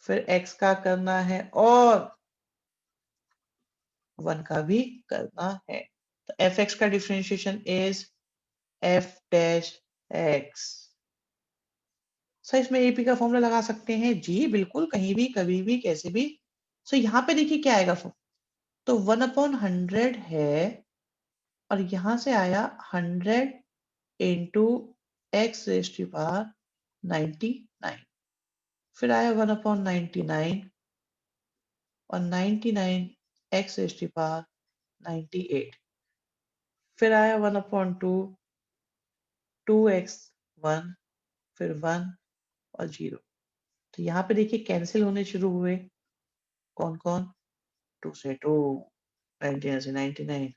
फिर x का करना है, और 1 का भी करना है। तो एफ एक्स का differentiation is F dash X. So इसमें एपी का फॉर्मूला लगा सकते हैं जी, बिल्कुल, कहीं भी कभी भी कैसे भी। सो यहाँ पे देखिए क्या आएगा, तो 1/100 है, और यहां से आया 100 into x raise to power 99, फिर आया 1/99, और 99 एक्स रेज़ टू पावर 98, फिर आया 1/2, 2x 1, फिर 1 और 0। तो यहाँ पे देखिए कैंसिल होने शुरू हुए, कौन कौन, 2 से 2, 99 से 99।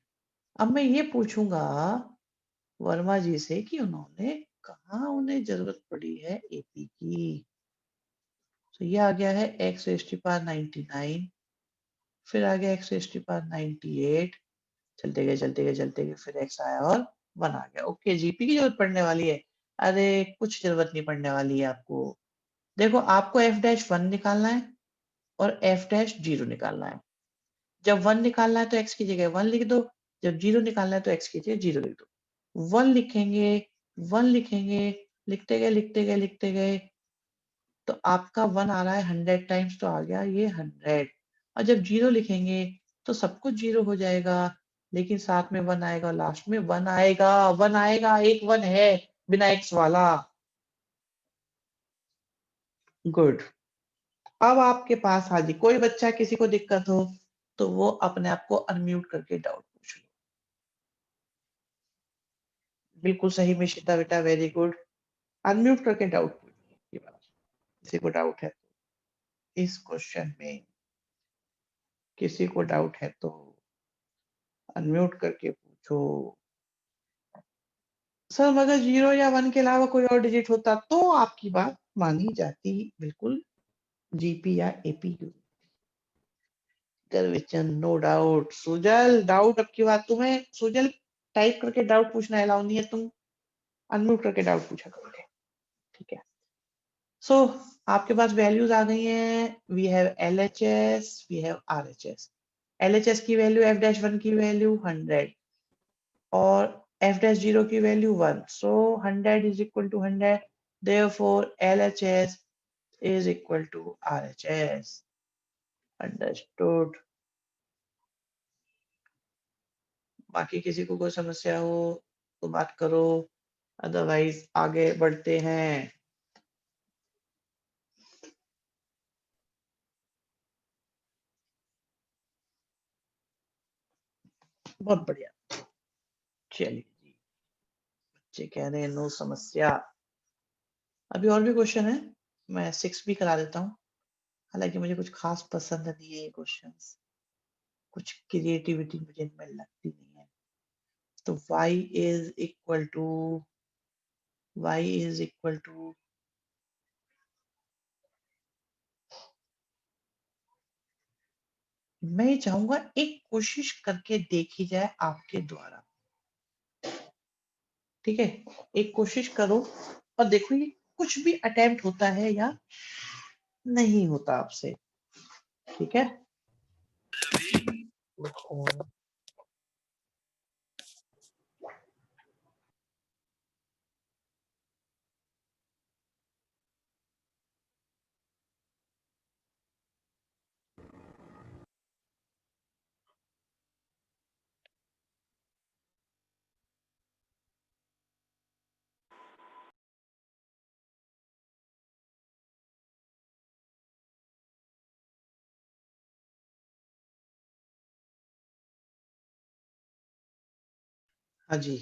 अब मैं ये पूछूंगा वर्मा जी से कि उन्होंने कहा उन्हें जरूरत पड़ी है एपी की। तो ये आ गया है x रेज़ टू पावर 99, फिर आ गया x रेज़ टू पावर 98, चलते गए चलते गए चलते गए, फिर x आया और 1 आ गया। ओके, जीपी की जरूरत पड़ने वाली है? अरे कुछ जरूरत नहीं पड़ने वाली है आपको। देखो, आपको एफ डैश 1 निकालना है और एफ डैश 0 निकालना है। जब 1 निकालना है तो x की जगह 1 लिख दो, जब 0 निकालना है तो x की जगह 0 लिख दो। 1 लिखेंगे, 1 लिखेंगे, लिखते गए लिखते गए लिखते गए, तो आपका 1 आ रहा है 100 टाइम्स, तो आ गया ये 100। और जब 0 लिखेंगे तो सब कुछ 0 हो जाएगा, लेकिन साथ में 1 आएगा, लास्ट में 1 आएगा, 1 आएगा, एक 1 है बिना x वाला। गुड। अब आपके पास हाजी कोई बच्चा किसी को दिक्कत हो तो वो अपने आप को अनम्यूट करके डाउट पूछ लो। बिल्कुल सही मिशिता बेटा, वेरी गुड। अनम्यूट करके डाउट पूछ लो। किसी को डाउट है इस क्वेश्चन में, किसी को डाउट है तो अनम्यूट करके पूछो। सर मगर 0 या 1 के अलावा कोई और डिजिट होता तो आपकी बात मानी जाती, बिल्कुल जीपी या एपी। गर्विचन नो डाउट। सुजल डाउट अब की बात तुम्हें, सुजल टाइप करके डाउट पूछना अलाउ नहीं है, तुम अनम्यूट करके डाउट पूछा करोगे, ठीक है। सो आपके पास वैल्यूज आ गई हैं। We have LHS, we have RHS। LHS की वैल्यू f-1 की वैल्यू 100 और f-0 की value 1। So 100 is equal to 100, therefore LHS is equal to RHS। Understood. बाकी किसी को कोई समस्या हो तो बात करो, अदरवाइज आगे बढ़ते हैं। बहुत बढ़िया, चलिए जी। बच्चे कह रहे हैं नो समस्या। अभी और भी क्वेश्चन है, मैं 6 भी करा देता हूँ। हालांकि मुझे कुछ खास पसंद नहीं है ये क्वेश्चंस, कुछ क्रिएटिविटी मुझे इनमें लगती नहीं है। तो y इज इक्वल टू मैं चाहूंगा एक कोशिश करके देखी जाए आपके द्वारा, ठीक है। एक कोशिश करो और देखो ये कुछ भी अटेम्प्ट होता है या नहीं होता आपसे, ठीक है। हाँ जी,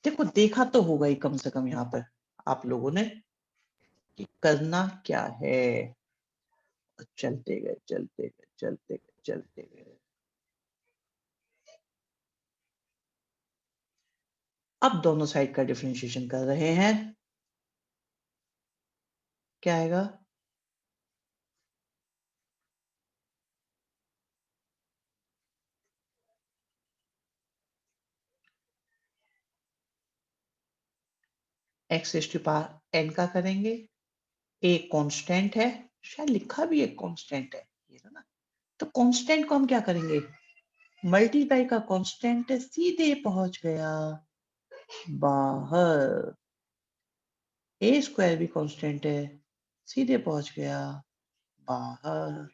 देखो देखा तो होगा ही कम से कम यहाँ पर आप लोगों ने कि करना क्या है। चलते गए चलते गए चलते गए चलते गए। अब दोनों साइड का डिफरेंशिएशन कर रहे हैं, क्या आएगा? x टू पावर n का करेंगे। a कांस्टेंट है, शायद लिखा भी एक कांस्टेंट है ये ना। तो कांस्टेंट को हम क्या करेंगे, मल्टीप्लाई का कांस्टेंट सीधे पहुंच गया बाहर। a स्क्वायर भी कांस्टेंट है, सीधे पहुंच गया बाहर।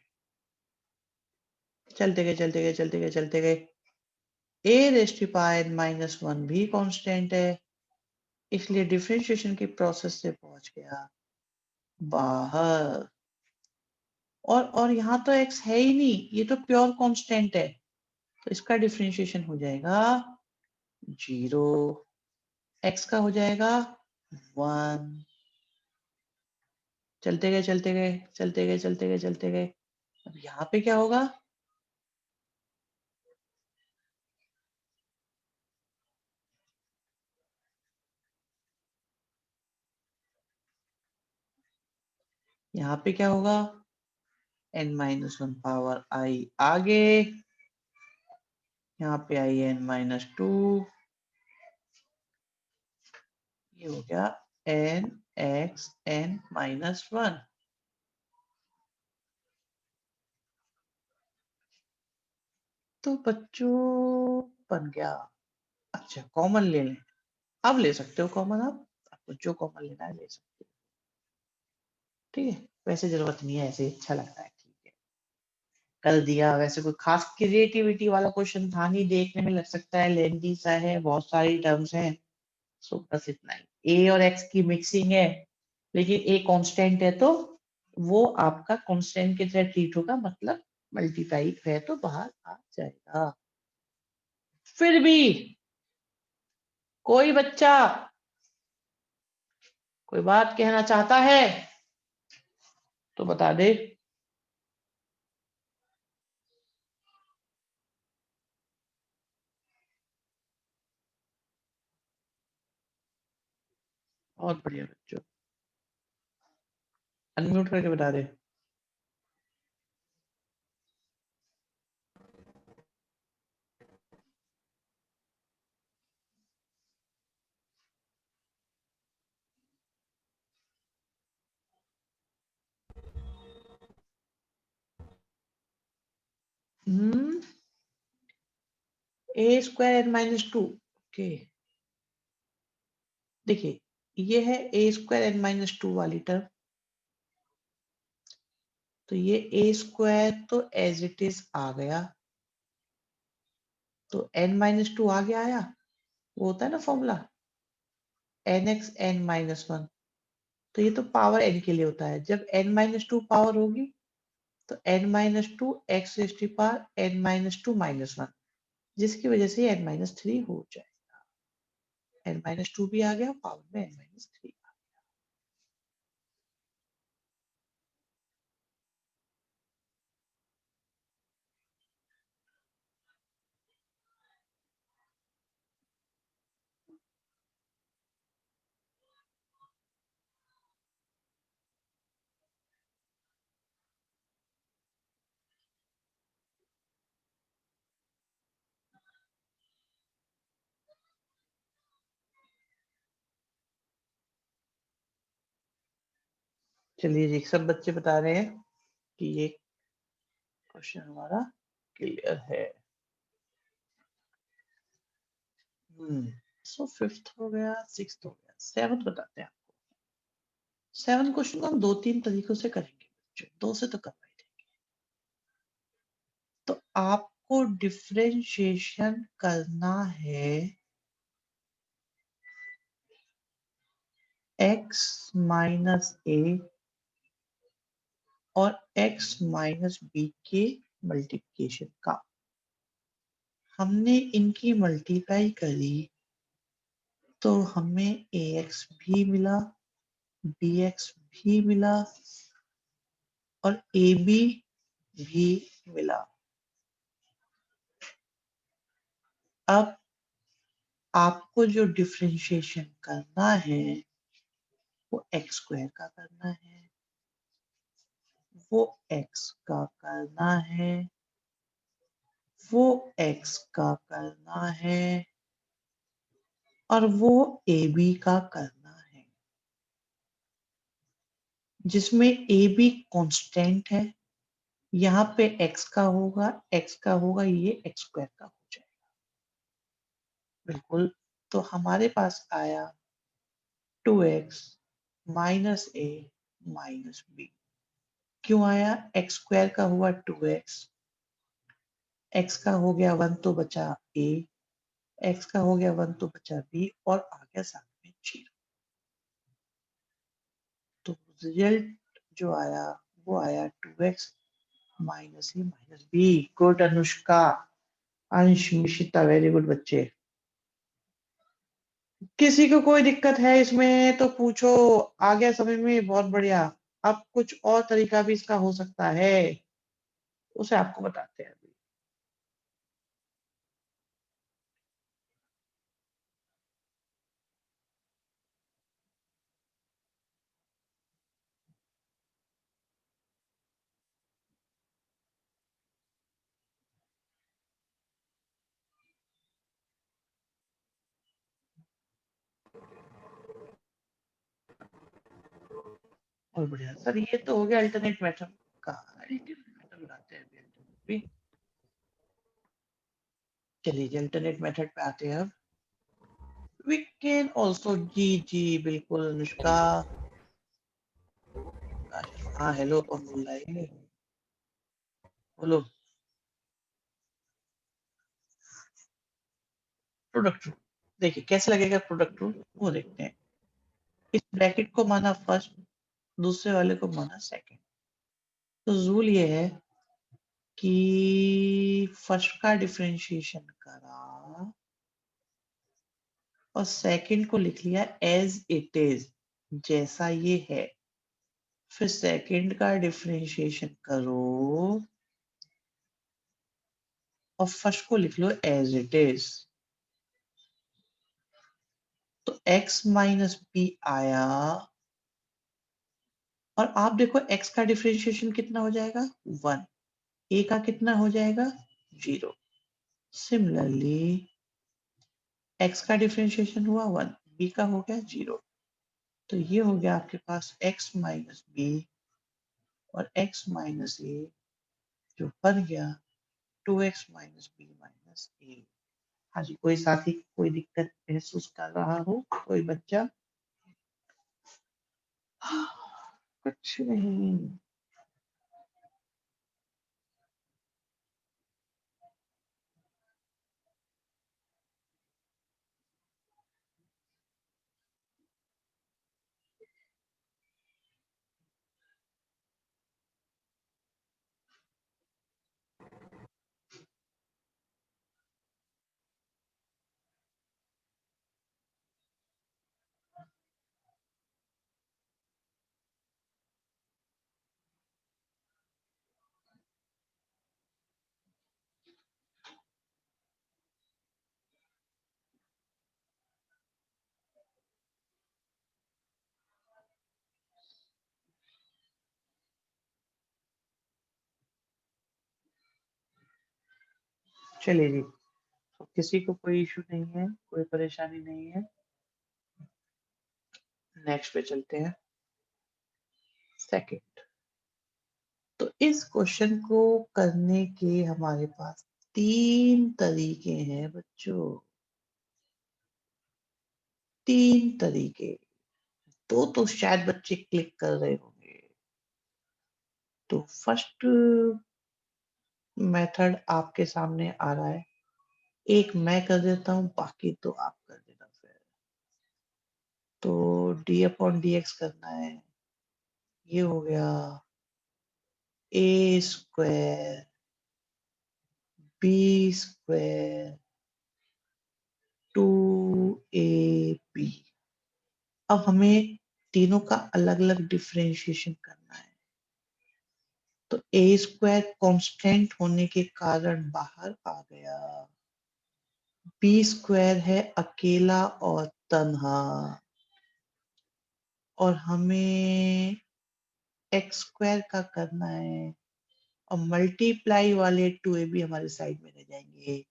चलते गए चलते गए चलते गए चलते गए। a रेस्ट टू पावर -1 भी कांस्टेंट है, इसलिए डिफरेंशिएशन की प्रोसेस से पहुंच गया बाहर। और यहाँ तो x है ही नहीं, ये तो प्योर कांस्टेंट है, तो इसका डिफरेंशिएशन हो जाएगा 0, x का हो जाएगा 1। चलते गए चलते गए चलते गए चलते गए चलते गए। अब यहाँ पे क्या होगा, यहाँ पे क्या होगा, n-1 पावर i आगे, यहाँ पे i n-2, ये हो गया n(x n-1). तो बच्चों बन गया। अच्छा कॉमन ले लें, अब ले सकते हो कॉमन, आप आपको जो कॉमन लेना है ले सकते हो, ठीक है। वैसे जरूरत नहीं है, ऐसे अच्छा लगता है, ठीक है। कर दिया, वैसे कोई खास क्रिएटिविटी वाला क्वेश्चन था नहीं, देखने में लग सकता है लेंदी सा है, बहुत सारी टर्म्स हैं। सो बस इतना ही, ए और एक्स की मिक्सिंग है, लेकिन ए कांस्टेंट है तो वो आपका कांस्टेंट की तरह ट्रीट होगा, मतलब मल्टीप्लाई है तो बाहर आ जाएगा। फिर भी कोई बच्चा कोई बात कहना चाहता है? तो बता दे। बहुत बढ़िया बच्चों, अनम्यूट करके बता दे। A square N minus two. Okay, देखिए ये है A square N minus two वाली टर्म, तो ये ए स्क्वायर तो एज इट इज आ गया, तो एन माइनस टू आगे आया, वो होता है ना formula n x n minus one, तो ये तो पावर एन के लिए होता है। जब एन माइनस टू पावर होगी तो n minus two x raise to power n minus two minus one, जिसकी वजह से एन माइनस थ्री हो जाए। एन माइनस टू भी आ गया पावर में एन माइनस थ्री। चलिए जी, सब बच्चे बता रहे हैं कि ये क्वेश्चन हमारा क्लियर है। सो फिफ्थ हो गया, सिक्स्थ हो गया, सेवंथ बताते हैं आपको। सेवन क्वेश्चन को हम दो तीन तरीकों से करेंगे बच्चों, दो से तो करवा ही देंगे। तो आपको डिफरेंशिएशन करना है x माइनस ए और x माइनस बी के मल्टीप्लिकेशन का। हमने इनकी मल्टीप्लाई करी तो हमें ax भी मिला, bx भी मिला और ab भी मिला। अब आपको जो डिफरेंशिएशन करना है वो एक्स स्क्वायर का करना है, वो एक्स का करना है, वो एक्स का करना है और वो ए बी का करना है, जिसमें ए बी कॉन्स्टेंट है। यहाँ पे एक्स का होगा, एक्स का होगा, ये एक्स स्क्वायर का हो जाएगा। बिल्कुल, तो हमारे पास आया 2x माइनस ए माइनस बी। क्यों आया? एक्स स्क्वायर का हुआ 2x, एक्स का हो गया 1 तो बचा a, एक्स का हो गया 1 तो बचा b और आ गया साथ में 0। तो रिजल्ट जो आया वो आया 2x माइनस ए माइनस बी। गुड अनुष्का, अंश, मिशिता, वेरी गुड बच्चे। किसी को कोई दिक्कत है इसमें तो पूछो, आ गया समझ में? बहुत बढ़िया। अब कुछ और तरीका भी इसका हो सकता है, उसे आपको बताते हैं अभी। और बढ़िया सर, ये तो हो गया अल्टरनेट मेथड का। अल्टरनेट मेथड बनाते हैं अभी, alternate भी। चलिए अल्टरनेट मेथड पे आते हैं अब। वी कैन ऑल्सो, जी जी बिल्कुल अनुष्का। हाँ हेलो, कौन बोल रहा है? बोलो। प्रोडक्ट रूल, देखिए कैसे लगेगा प्रोडक्ट रूल, वो देखते हैं। इस ब्रैकेट को माना फर्स्ट, दूसरे वाले को माना सेकंड। तो रूल ये है कि फर्स्ट का डिफरेंशिएशन करा और सेकंड को लिख लिया एज इट इज, जैसा ये है। फिर सेकंड का डिफरेंशिएशन करो और फर्स्ट को लिख लो एज इट इज। तो x माइनस बी आया और आप देखो x का डिफरेंशिएशन कितना हो जाएगा 1, a का कितना हो जाएगा 0। सिमिलरली x का डिफरेंशिएशन हुआ 1, b का हो गया 0। तो ये हो गया आपके पास x माइनस बी और x माइनस ए जो बन गया 2x माइनस बी माइनस ए। हाँ जी, कोई साथी कोई दिक्कत महसूस कर रहा हो, कोई बच्चा? कुछ नहीं। चलिए जी, तो किसी को कोई इशू नहीं है, कोई परेशानी नहीं है। नेक्स्ट पे चलते हैं। सेकंड, तो इस क्वेश्चन को करने के हमारे पास 3 तरीके हैं बच्चों, 3 तरीके। तो शायद बच्चे क्लिक कर रहे होंगे। तो फर्स्ट मेथड आपके सामने आ रहा है, एक मैं कर देता हूं, बाकी तो आप कर देना फिर। तो डी अपॉन डी एक्स करना है, ये हो गया ए स्क्वायर बी स्क्वायर 2ab। अब हमें तीनों का अलग अलग डिफरेंशिएशन करना है। तो ए स्क्वायर कांस्टेंट होने के कारण बाहर आ गया, बी स्क्वायर है अकेला और तन्हा, और हमें एक्स स्क्वायर का करना है और मल्टीप्लाई वाले 2ab हमारे साइड में रह जाएंगे।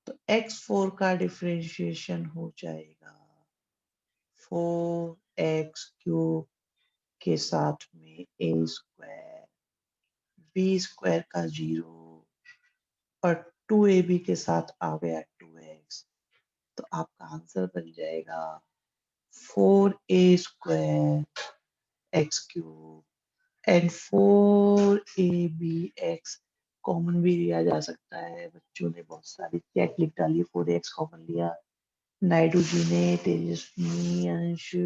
तो x4 का डिफरेंशिएशन हो जाएगा 4x³ के साथ में ए स्क्वायर, बी स्क्वायर का 0 और 2ab के साथ आ गया 2x। तो आपका आंसर बन जाएगा 4a² x³ and 4abx common भी लिया जा सकता है। बच्चों ने बहुत सारी क्या क्लिक डाली, 4x कॉमन लिया। नायडू जी ने, Tejasvi, Anshu,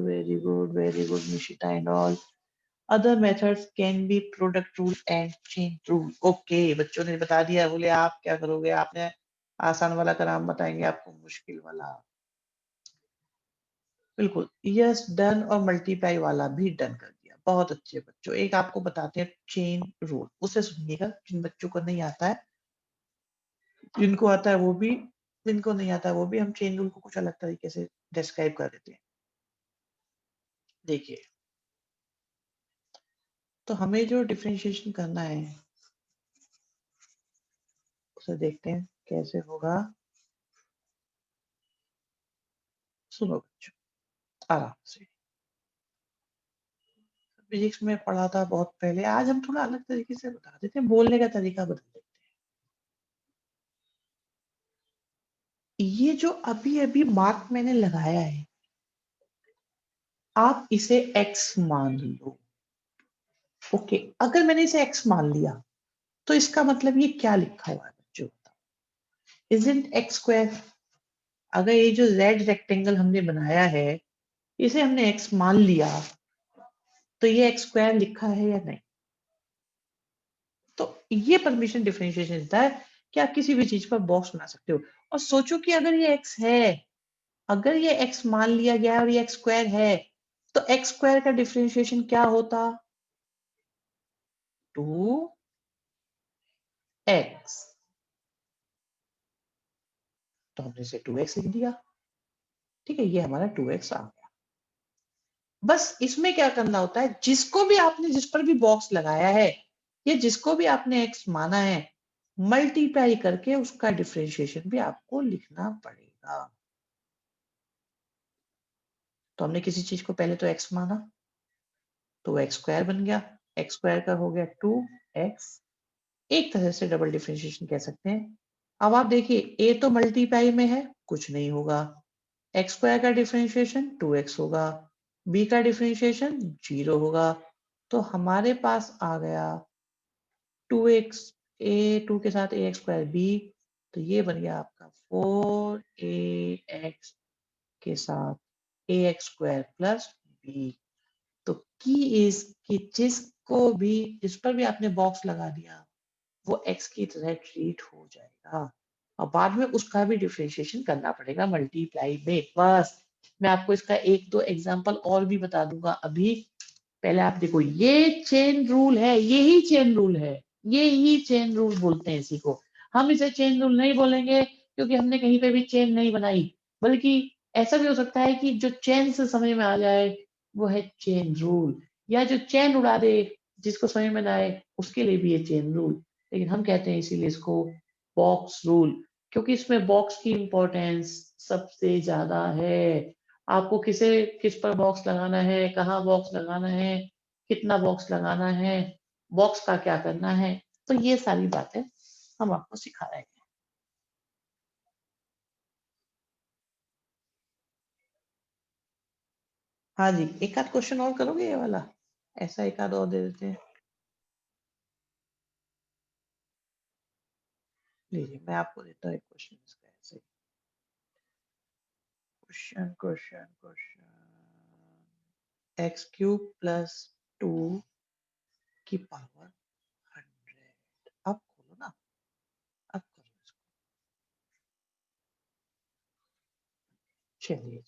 very good Nishita and all. Other methods can be product rule and chain rule. Okay, बच्चों ने बता दिया। बोले आप क्या करोगे? आपने आसान वाला का नाम बताएंगे, आपको मुश्किल वाला। बिल्कुल, यस डन, और मल्टीप्लाई वाला भी डन कर दिया। बहुत अच्छे बच्चों। एक आपको बताते हैं चेन रूल, उसे सुनिएगा। जिन बच्चों को नहीं आता है, जिनको आता है वो भी, जिनको नहीं आता है वो भी, हम चेन रूल को कुछ अलग तरीके से डिस्क्राइब कर देते हैं। देखिए, तो हमें जो डिफरेंशिएशन करना है उसे देखते हैं कैसे होगा। सुनो बच्चों, आराम से। फिजिक्स में पढ़ा था बहुत पहले, आज हम थोड़ा अलग तरीके से बता देते हैं, बोलने का तरीका बदल देते हैं। ये जो अभी अभी मार्क मैंने लगाया है, आप इसे x मान लो। ओके, अगर मैंने इसे x मान लिया तो इसका मतलब ये क्या लिखा हुआ है बच्चों? Isn't x square. अगर ये जो z रेक्टेंगल हमने बनाया है, इसे हमने x मान लिया, तो ये x स्क्वायर लिखा है या नहीं? तो ये परमिशन डिफरेंशिएशन देता है कि आप किसी भी चीज पर बॉक्स बना सकते हो। और सोचो कि अगर ये x है, अगर ये x मान लिया गया है और ये x स्क्वायर है, तो एक्स स्क्वायर का डिफरेंशिएशन क्या होता? 2x। तो हमने इसे 2x लिख दिया। ठीक है, ये हमारा 2x आ गया। बस इसमें क्या करना होता है, जिसको भी आपने जिस पर भी बॉक्स लगाया है या जिसको भी आपने x माना है, मल्टीप्लाई करके उसका डिफरेंशिएशन भी आपको लिखना पड़ेगा। तो हमने किसी चीज को पहले तो x माना, तो एक्स स्क्वायर बन गया। एक्स स्क्वायर का हो गया 2x। एक तरह से डबल डिफरेंशिएशन कह सकते हैं। अब आप देखिए, a तो मल्टीप्लाई में है, कुछ नहीं होगा। एक्स स्क्वायर का डिफरेंशिएशन 2x होगा, b का डिफरेंशिएशन 0 होगा। तो हमारे पास आ गया 2x, a2 के साथ ax स्क्वायर b, तो ये बन गया आपका 4ax के साथ ax स्क्वायर प्लस b। तो की इज कि जिस पर भी आपने बॉक्स लगा दिया वो x की तरह ट्रीट हो जाएगा, और बाद में उसका भी डिफरेंशिएशन करना पड़ेगा मल्टीप्लाई में। बस मैं आपको इसका एक दो एग्जांपल और भी बता दूंगा अभी। पहले आप देखो, ये चेन रूल है, यही चेन रूल है, ये ही चेन रूल बोलते हैं इसी को। हम इसे चेन रूल नहीं बोलेंगे क्योंकि हमने कहीं पे भी चेन नहीं बनाई, बल्कि ऐसा भी हो सकता है कि जो चेन से समझ में आ जाए वो है चेन रूल, या जो चेन उड़ा दे जिसको समझ में ना आए उसके लिए भी ये चेन रूल। लेकिन हम कहते हैं इसीलिए इसको बॉक्स रूल, क्योंकि इसमें बॉक्स की इंपॉर्टेंस सबसे ज्यादा है। आपको किस पर बॉक्स लगाना है, कहाँ बॉक्स लगाना है, कितना बॉक्स लगाना है, बॉक्स का क्या करना है, तो ये सारी बातें हम आपको सिखा रहे हैं। हाँ जी, एक आध क्वेश्चन और करोगे ये वाला? ऐसा एक आध और दे देते हैं। लीजिए, मैं आपको देता हूँ एक क्वेश्चन इसका ऐसे। Question question question, x cube plus 2 की पावर 100। अब खोलो ना, अब करो इसको। चलिए,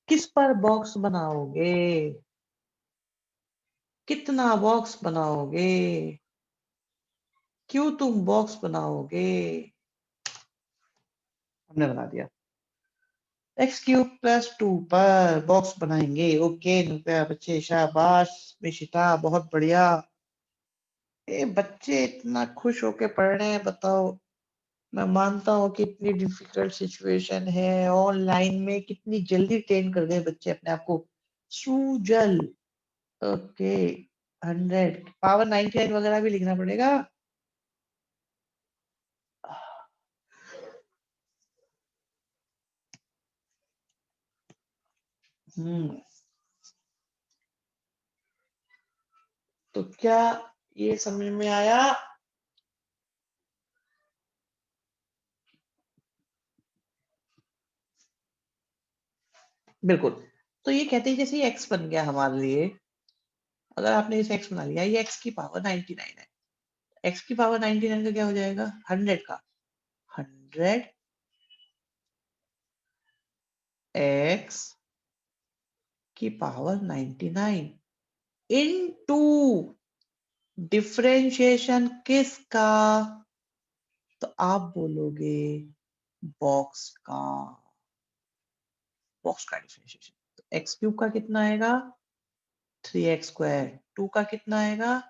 किस पर बॉक्स बनाओगे, कितना बॉक्स बनाओगे, क्यों तुम बॉक्स बनाओगे? हमने बना दिया। एक्स क्यूब प्लस 2 पर बॉक्स बनाएंगे। ओके नुपया बच्चे, शाबाश मिशिता, बहुत बढ़िया। ये बच्चे इतना खुश होके पढ़ रहे हैं, बताओ। मैं मानता हूँ कि इतनी डिफिकल्ट सिचुएशन है, ऑनलाइन में कितनी जल्दी ट्रेन कर गए बच्चे अपने आप को। सुजल। ओके, 100 पावर 99 वगैरह भी लिखना पड़ेगा। हम्म, तो क्या ये समझ में आया? बिल्कुल। तो ये कहते हैं जैसे एक्स बन गया हमारे लिए, अगर आपने इसे एक्स बना लिया, ये एक्स की पावर 99 है। एक्स की पावर 99 का क्या हो जाएगा? 100 का 100 एक्स की पावर 99 इनटू डिफरेंशिएशन किसका? तो आप बोलोगे बॉक्स का। बॉक्स का डिफरेंशिएशन, तो एक्स क्यूब का कितना आएगा? 3x square. 2 का कितना आएगा?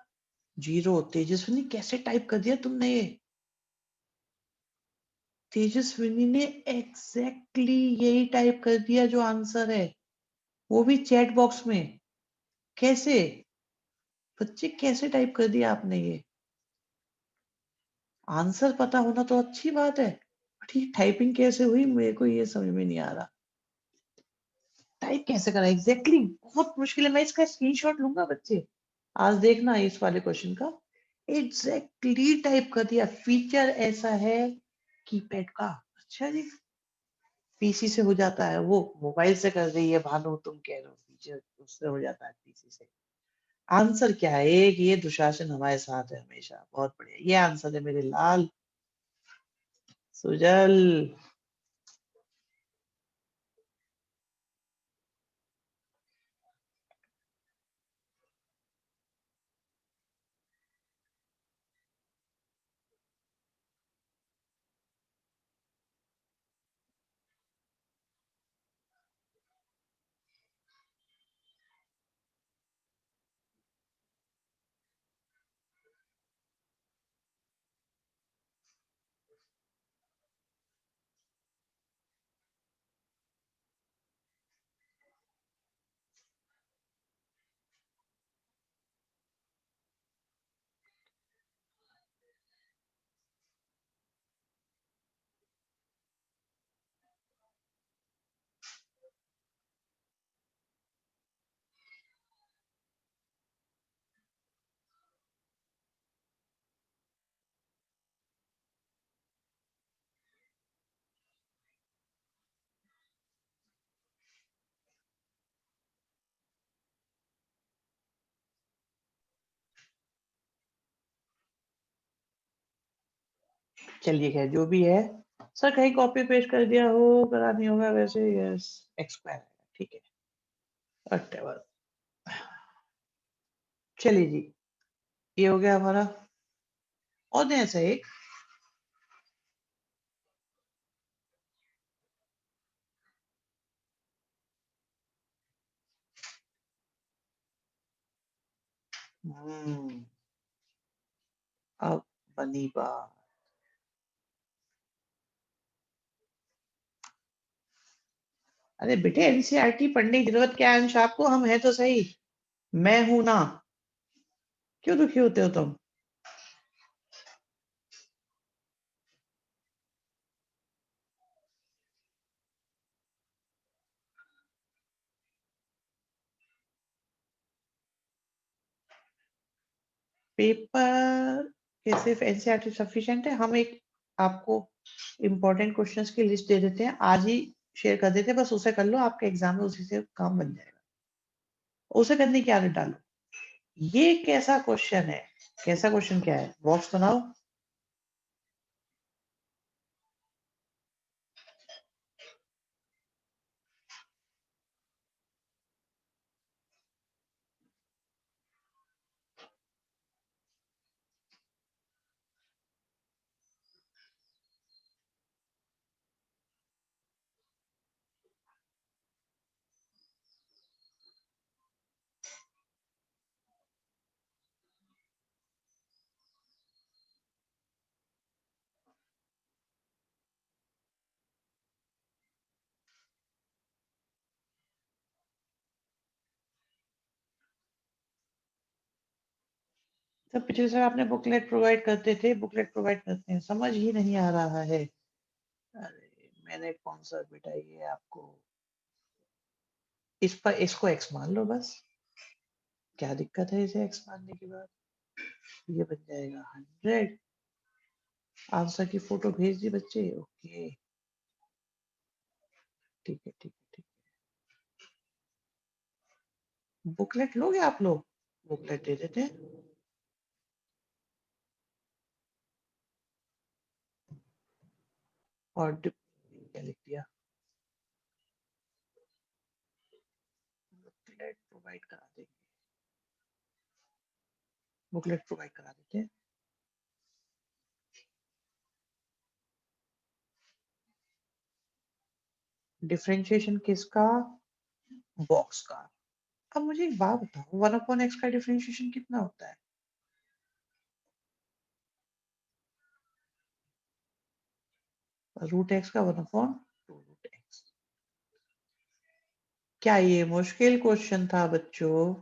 0। तेजस्विनी, कैसे टाइप कर दिया तुमने ये? तेजस्विनी ने एग्जैक्टली यही टाइप कर दिया जो आंसर है, वो भी चैट बॉक्स में। कैसे बच्चे, कैसे टाइप कर दिया आपने ये? आंसर पता होना तो अच्छी बात है, बट ये टाइपिंग कैसे हुई मेरे को ये समझ में नहीं आ रहा। टाइप कैसे करा एग्जैक्टली बहुत मुश्किल है। मैं इसका स्क्रीनशॉट लूंगा बच्चे, आज देखना इस वाले क्वेश्चन का। एग्जैक्टली टाइप कर दिया। फीचर ऐसा है कीपैड का। अच्छा जी, पीसी से हो जाता है, वो मोबाइल से कर रही है भानु, तुम कह रहे हो फीचर उससे हो जाता है पीसी से। आंसर क्या है? एक ये दुशासन हमारे साथ है हमेशा, बहुत बढ़िया, ये आंसर है मेरे लाल। सुजल। चलिए खैर जो भी है, सर कहीं कॉपी पेस्ट कर दिया हो, करा नहीं होगा वैसे, यस एक्स स्क्वायर ठीक है, व्हाटएवर। चलिए जी, ये हो गया हमारा। और दें ऐसा एक, हम्म, अब बनी बात। अरे बेटे एनसीईआरटी पढ़ने की जरूरत क्या है अंश आपको, हम है तो सही। मैं हूं ना, क्यों दुखी होते हो तुम? पेपर के सिर्फ एनसीईआरटी सफिशिएंट है? हम एक आपको इम्पोर्टेंट क्वेश्चंस की लिस्ट दे देते हैं, आज ही शेयर कर देते हैं, बस उसे कर लो, आपके एग्जाम में उसी से काम बन जाएगा। उसे करने की आदत डालो। ये कैसा क्वेश्चन है? कैसा क्वेश्चन क्या है, बॉक्स बनाओ। तो पिछले साल आपने बुकलेट प्रोवाइड करते थे, बुकलेट प्रोवाइड करते हैं, समझ ही नहीं आ रहा है। अरे मैंने कौन सा बेटा ये आपको, इस पर इसको एक्स मान लो बस, क्या दिक्कत है इसे एक्स मानने के बाद? ये बन जाएगा 100। आंसर की फोटो भेज दी बच्चे, ओके ठीक है ठीक है ठीक है। बुकलेट लोगे आप लोग? बुकलेट दे देते हैं। और क्या लिख दिया, बुकलेट प्रोवाइड करा देंगे, बुकलेट प्रोवाइड करा देते हैं। डिफरेंशिएशन किसका? बॉक्स का। अब मुझे एक बात बताओ, 1/x का डिफरेंशिएशन कितना होता है? √x का 1/2 √x। क्या ये मुश्किल क्वेश्चन था बच्चों?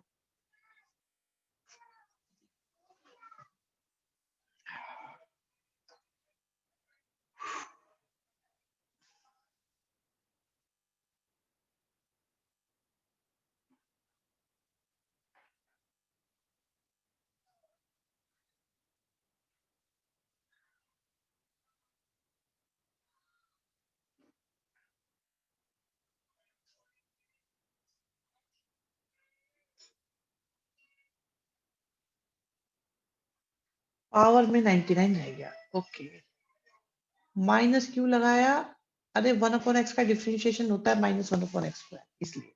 पावर में 99 रह गया, ओके। माइनस क्यों लगाया? अरे 1/x का डिफरेंशिएशन होता है -1/x2, इसलिए।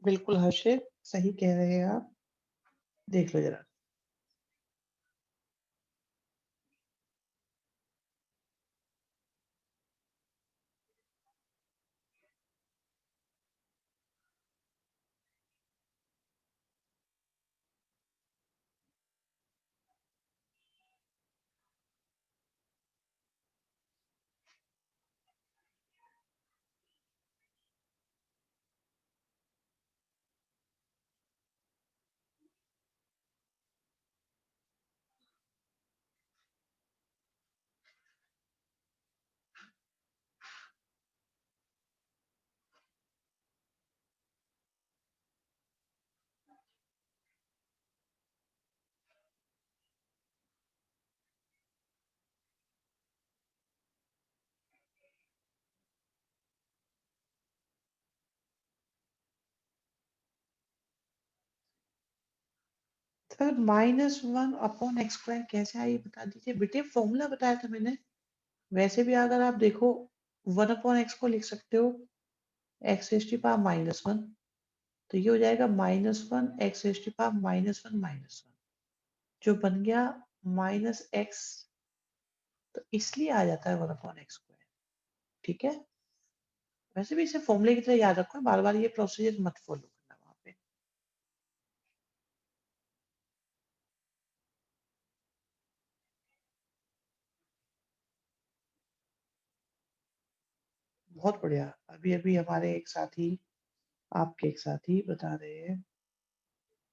बिल्कुल हर्षित, सही कह रहे हैं आप, देख लो जरा। सर -1/x² कैसे आई बता दीजिए बेटे, फॉर्मूला बताया था मैंने। वैसे भी अगर आप देखो 1/x को लिख सकते हो x⁻⁻1, तो ये हो जाएगा -1 x⁻⁻1 जो बन गया -x, तो इसलिए आ जाता है 1/x²। ठीक है, वैसे भी इसे फॉर्मूले की तरह याद रखो, बार बार ये प्रोसीजर मत फॉलो करना वहां पे। बहुत बढ़िया। अभी अभी हमारे एक साथी, आपके एक साथी बता रहे हैं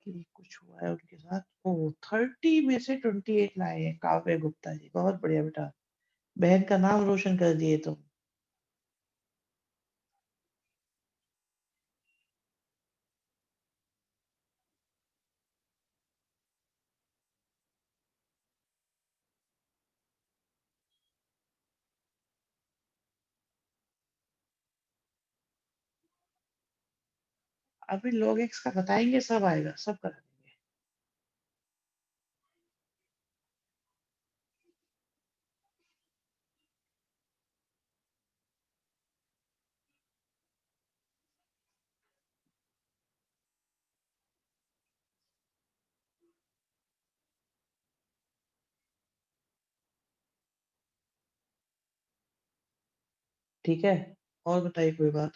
कि कुछ हुआ है उनके साथ। ओ 30 में से 28 लाए हैं काव्य गुप्ता जी, बहुत बढ़िया बेटा, बहन का नाम रोशन कर दिए तुम। अभी log x का बताएंगे, सब आएगा, सब करा देंगे। ठीक है, और बताइए कोई बात।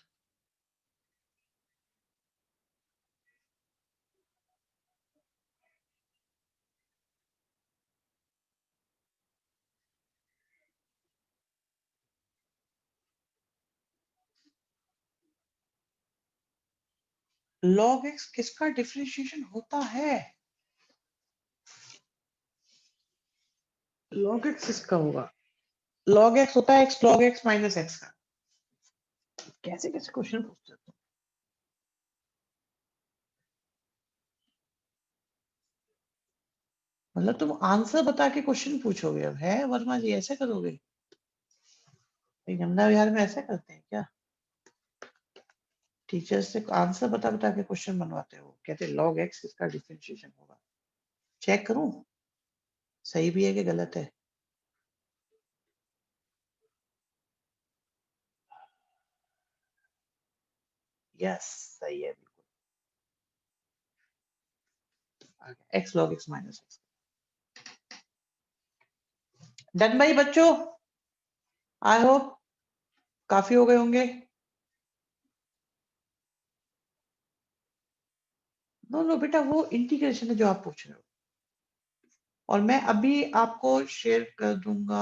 log x किसका डिफरेंशिएशन होता है? log x किसका होगा? log x होता है x log x minus x का। कैसे कैसे क्वेश्चन पूछते हो? मतलब तुम आंसर बता के क्वेश्चन पूछोगे अब, है वर्मा जी, ऐसे करोगे? ये गंगा विहार में ऐसे करते हैं क्या? टीचर्स से आंसर बता बता के क्वेश्चन बनवाते हो, कहते log x इसका डिफरेंशिएशन होगा। चेक करूं सही भी है कि गलत है? यस, सही है बिल्कुल। x log x minus x। Done भाई बच्चों, आई होप काफी हो गए होंगे। नो नो बेटा, वो इंटीग्रेशन है जो आप पूछ रहे हो, और मैं अभी आपको शेयर कर दूंगा।